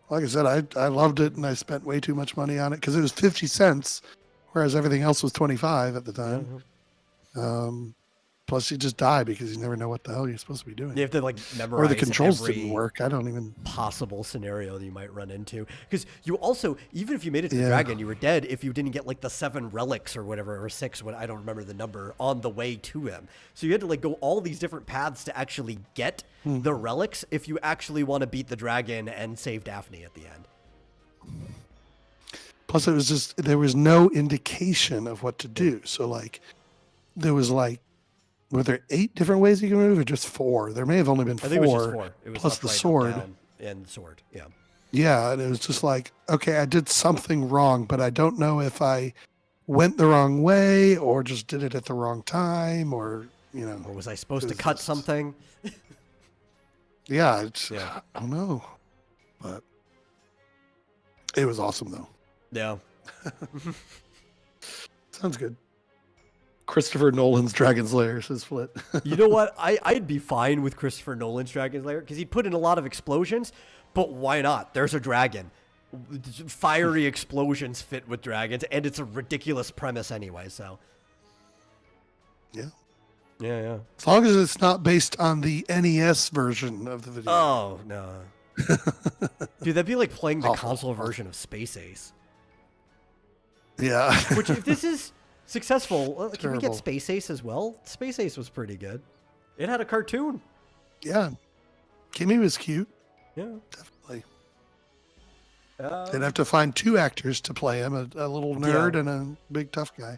Like I said, I loved it and I spent way too much money on it because it was 50 cents, whereas everything else was 25 at the time. Plus, you just die because you never know what the hell you're supposed to be doing. You have to like memorize. Or the controls didn't work. I don't even possible scenario that you might run into because you also, even if you made it to the dragon, you were dead if you didn't get like the 7 relics or whatever, or 6, what I don't remember the number, on the way to him. So you had to like go all these different paths to actually get the relics if you actually want to beat the dragon and save Daphne at the end. Plus, it was just there was no indication of what to do. So like, there was like. Were there 8 different ways you can move, or just 4? There may have only been 4. I think it was just 4. It was plus up, the right, sword. up, down, and sword. Yeah. Yeah, and it was just like, okay, I did something wrong, but I don't know if I went the wrong way or just did it at the wrong time, or you know. Or was I supposed to cut something? Yeah, I don't know, but it was awesome though. Yeah. Sounds good. Christopher Nolan's Dragon's Lair, says Flit. You know what? I'd be fine with Christopher Nolan's Dragon's Lair because he'd put in a lot of explosions, but why not? There's a dragon. Fiery explosions fit with dragons, and it's a ridiculous premise anyway, so. Yeah. Yeah. As long as it's not based on the NES version of the video. Oh, no. Dude, that'd be like playing the console version of Space Ace. Yeah. Which, if this is successful, can we get Space Ace as well? Space Ace was pretty good. It had a cartoon. Yeah. Kimmy was cute. Yeah. Definitely. They'd have to find 2 actors to play him, a little nerd and a big tough guy.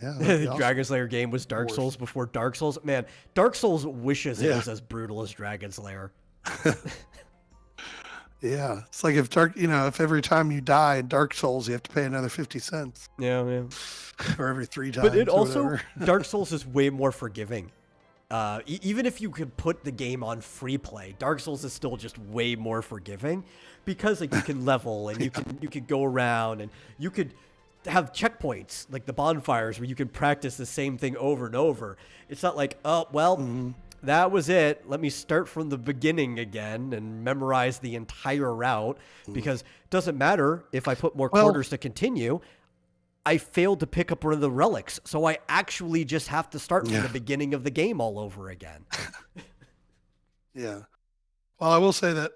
Yeah. The awesome. Dragon's Lair game was Dark Souls before Dark Souls. Man, Dark Souls wishes it was as brutal as Dragon's Lair. Yeah, it's like if every time you die in Dark Souls, you have to pay another 50 cents. Yeah. Or every 3 times. But it also, Dark Souls is way more forgiving. Even if you could put the game on free play, Dark Souls is still just way more forgiving because like you can level and you can go around and you could have checkpoints like the bonfires where you can practice the same thing over and over. It's not like, oh, well, that was it. Let me start from the beginning again and memorize the entire route because it doesn't matter if I put more quarters to continue. I failed to pick up one of the relics, so I actually just have to start from the beginning of the game all over again. Yeah. Well, I will say that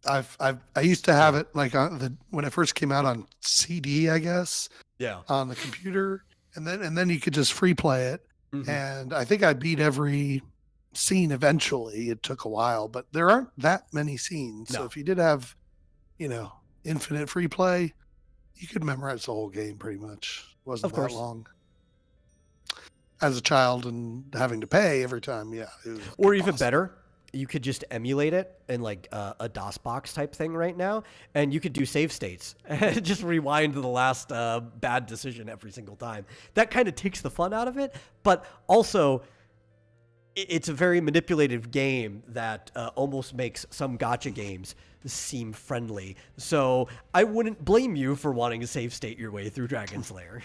I used to have it like when it first came out on CD, I guess. Yeah. On the computer, and then you could just free play it, and I think I beat every scene eventually. It took a while, but there aren't that many scenes. So if you did have, infinite free play, you could memorize the whole game pretty much. It wasn't that long. As a child and having to pay every time, or even better, you could just emulate it in like a DOS box type thing right now, and you could do save states and just rewind to the last bad decision every single time. That kind of takes the fun out of it, but also it's a very manipulative game that almost makes some gacha games seem friendly. So I wouldn't blame you for wanting to save state your way through Dragon's Lair.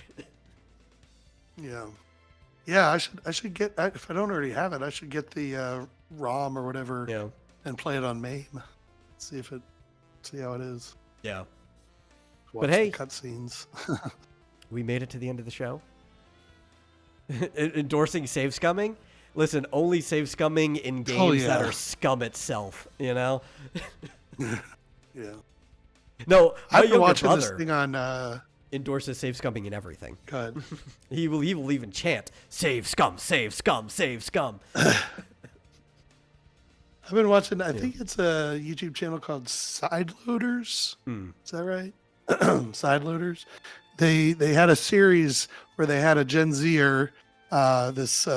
Yeah, I should get, if I don't already have it, I should get the ROM or whatever and play it on MAME. See how it is. Yeah. Watch but hey, the cutscenes. We made it to the end of the show. Endorsing save scumming. Listen, only save scumming in games that are scum itself, you know? Yeah. No, I've been watching this thing on endorses save scumming in everything. Go ahead. He will even chant, save scum, save scum, save scum. I've been watching, I think it's a YouTube channel called Sideloaders. Is that right? Sideloaders. They had a series where they had a Gen Zer, this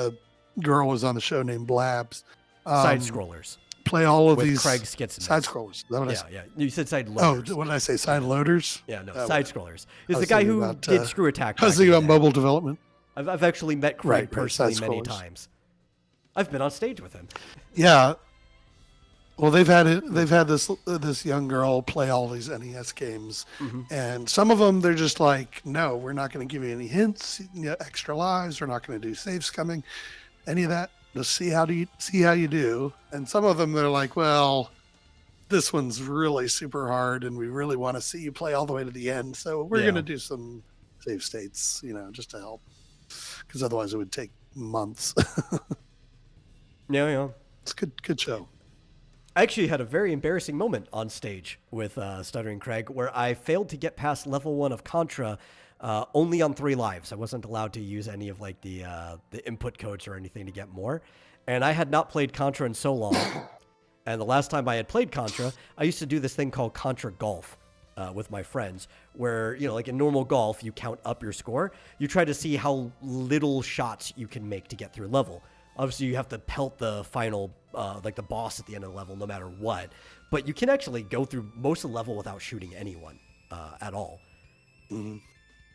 girl was on the show named Blabs. Side scrollers. Play all of with these Craig Skitson. side scrollers. Yeah. You said side loaders. Oh, what did I say? Side loaders? Yeah, no, side scrollers. It's the guy who did Screw Attack. I was thinking about mobile development. I've actually met Craig personally many times. I've been on stage with him. Yeah. Well, they've had this young girl play all these NES games, and some of them they're just like, no, we're not going to give you any hints, extra lives. We're not going to do save scumming, any of that. Just see how you do. And some of them they're like, well, this one's really super hard, and we really want to see you play all the way to the end. So we're going to do some save states, just to help, because otherwise it would take months. Yeah. It's a good show. I actually had a very embarrassing moment on stage with Stuttering Craig where I failed to get past level 1 of Contra only on 3 lives. I wasn't allowed to use any of like the input codes or anything to get more. And I had not played Contra in so long. And the last time I had played Contra, I used to do this thing called Contra Golf with my friends where, like in normal golf, you count up your score. You try to see how little shots you can make to get through level. Obviously, you have to pelt the final, like the boss at the end of the level, no matter what. But you can actually go through most of the level without shooting anyone at all. Mm-hmm.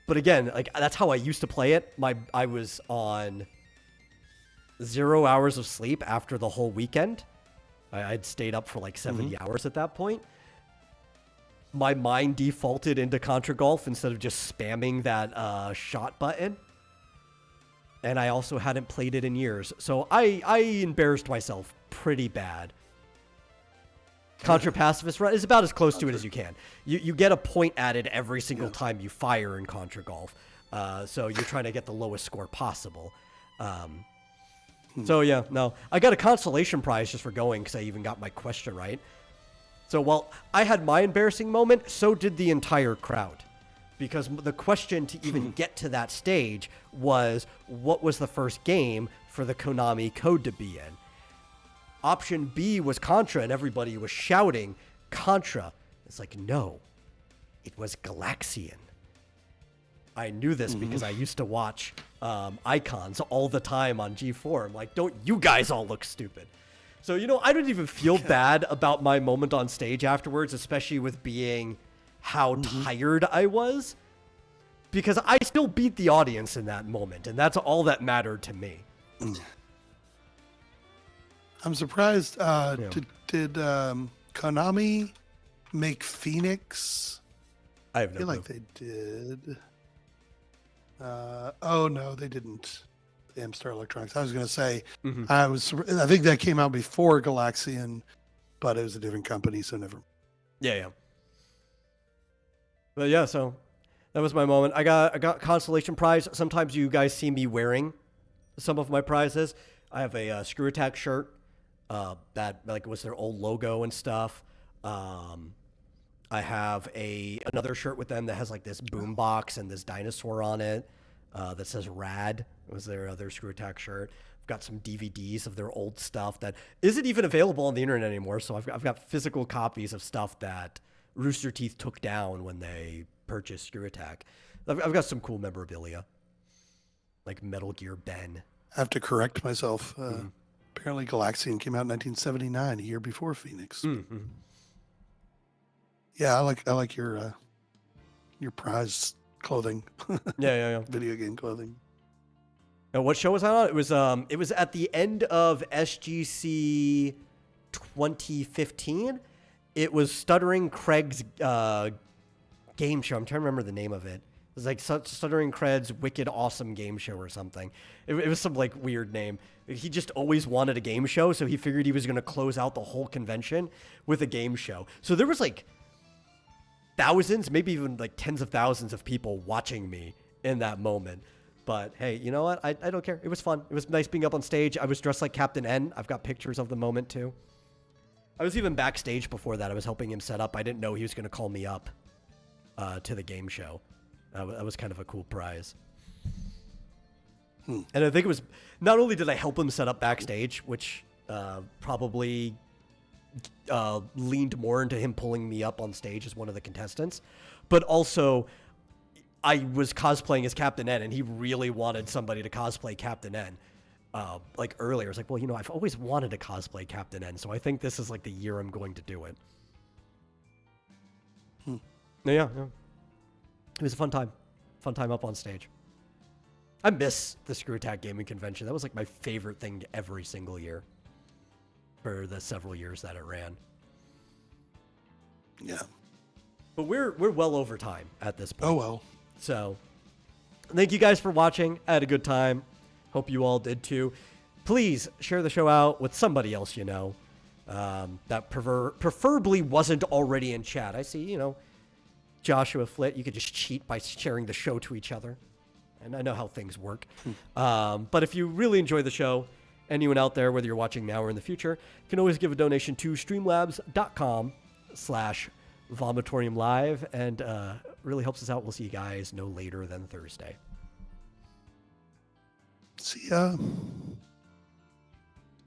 But again, like that's how I used to play it. I was on 0 hours of sleep after the whole weekend. I'd stayed up for like 70 hours at that point. My mind defaulted into Contra Golf instead of just spamming that shot button. And I also hadn't played it in years. So I embarrassed myself pretty bad. Contra Pacifist Run is about as close to it as you can. You get a point added every single time you fire in Contra Golf. So you're trying to get the lowest score possible. So yeah, no. I got a consolation prize just for going because I even got my question right. So while I had my embarrassing moment, so did the entire crowd. Because the question to even get to that stage was, what was the first game for the Konami code to be in? Option B was Contra, and everybody was shouting, Contra. It's like, no, it was Galaxian. I knew this because I used to watch Icons all the time on G4. I'm like, don't you guys all look stupid? So, I don't even feel bad about my moment on stage afterwards, especially with being how tired I was, because I still beat the audience in that moment, and that's all that mattered to me. I'm surprised. Did Konami make Phoenix? I have no feel clue. Like they did. Oh no, they didn't. Amstar Electronics. I was going to say, I think that came out before Galaxian, but it was a different company, so never. Yeah. But yeah, so that was my moment. I got consolation prize. Sometimes you guys see me wearing some of my prizes. I have a Screw Attack shirt that like was their old logo and stuff. I have another shirt with them that has like this boom box and this dinosaur on it that says Rad. It was their other Screw Attack shirt. I've got some DVDs of their old stuff that isn't even available on the internet anymore. So I've got physical copies of stuff that Rooster Teeth took down when they purchased Screw Attack. I've got some cool memorabilia, like Metal Gear Ben. I have to correct myself. Apparently, Galaxian came out in 1979, a year before Phoenix. Mm-hmm. Yeah, I like your prize clothing, Yeah. video game clothing. Now, what show was that on? It was at the end of SGC 2015. It was Stuttering Craig's game show. I'm trying to remember the name of it. It was like Stuttering Craig's Wicked Awesome Game Show or something. It was some like weird name. He just always wanted a game show, so he figured he was going to close out the whole convention with a game show. So there was like thousands, maybe even like tens of thousands of people watching me in that moment. But hey, you know what? I don't care. It was fun. It was nice being up on stage. I was dressed like Captain N. I've got pictures of the moment too. I was even backstage before that. I was helping him set up. I didn't know he was going to call me up to the game show. That was kind of a cool prize. And I think it was, not only did I help him set up backstage, which probably leaned more into him pulling me up on stage as one of the contestants, but also I was cosplaying as Captain N, and he really wanted somebody to cosplay Captain N. Like earlier, I was like, well, you know, I've always wanted to cosplay Captain N, so I think this is like the year I'm going to do it. Yeah. It was a fun time up on stage. I miss the Screw Attack Gaming Convention. That was like my favorite thing every single year for the several years that it ran. Yeah. But we're well over time at this point. Oh, well. So thank you guys for watching. I had a good time. Hope you all did too. Please share the show out with somebody else you know that preferably wasn't already in chat. I see, you know, Joshua Flitt. You could just cheat by sharing the show to each other. And I know how things work. But if you really enjoy the show, anyone out there, whether you're watching now or in the future, can always give a donation to streamlabs.com/Vomitorium Live, and really helps us out. We'll see you guys no later than Thursday. See ya.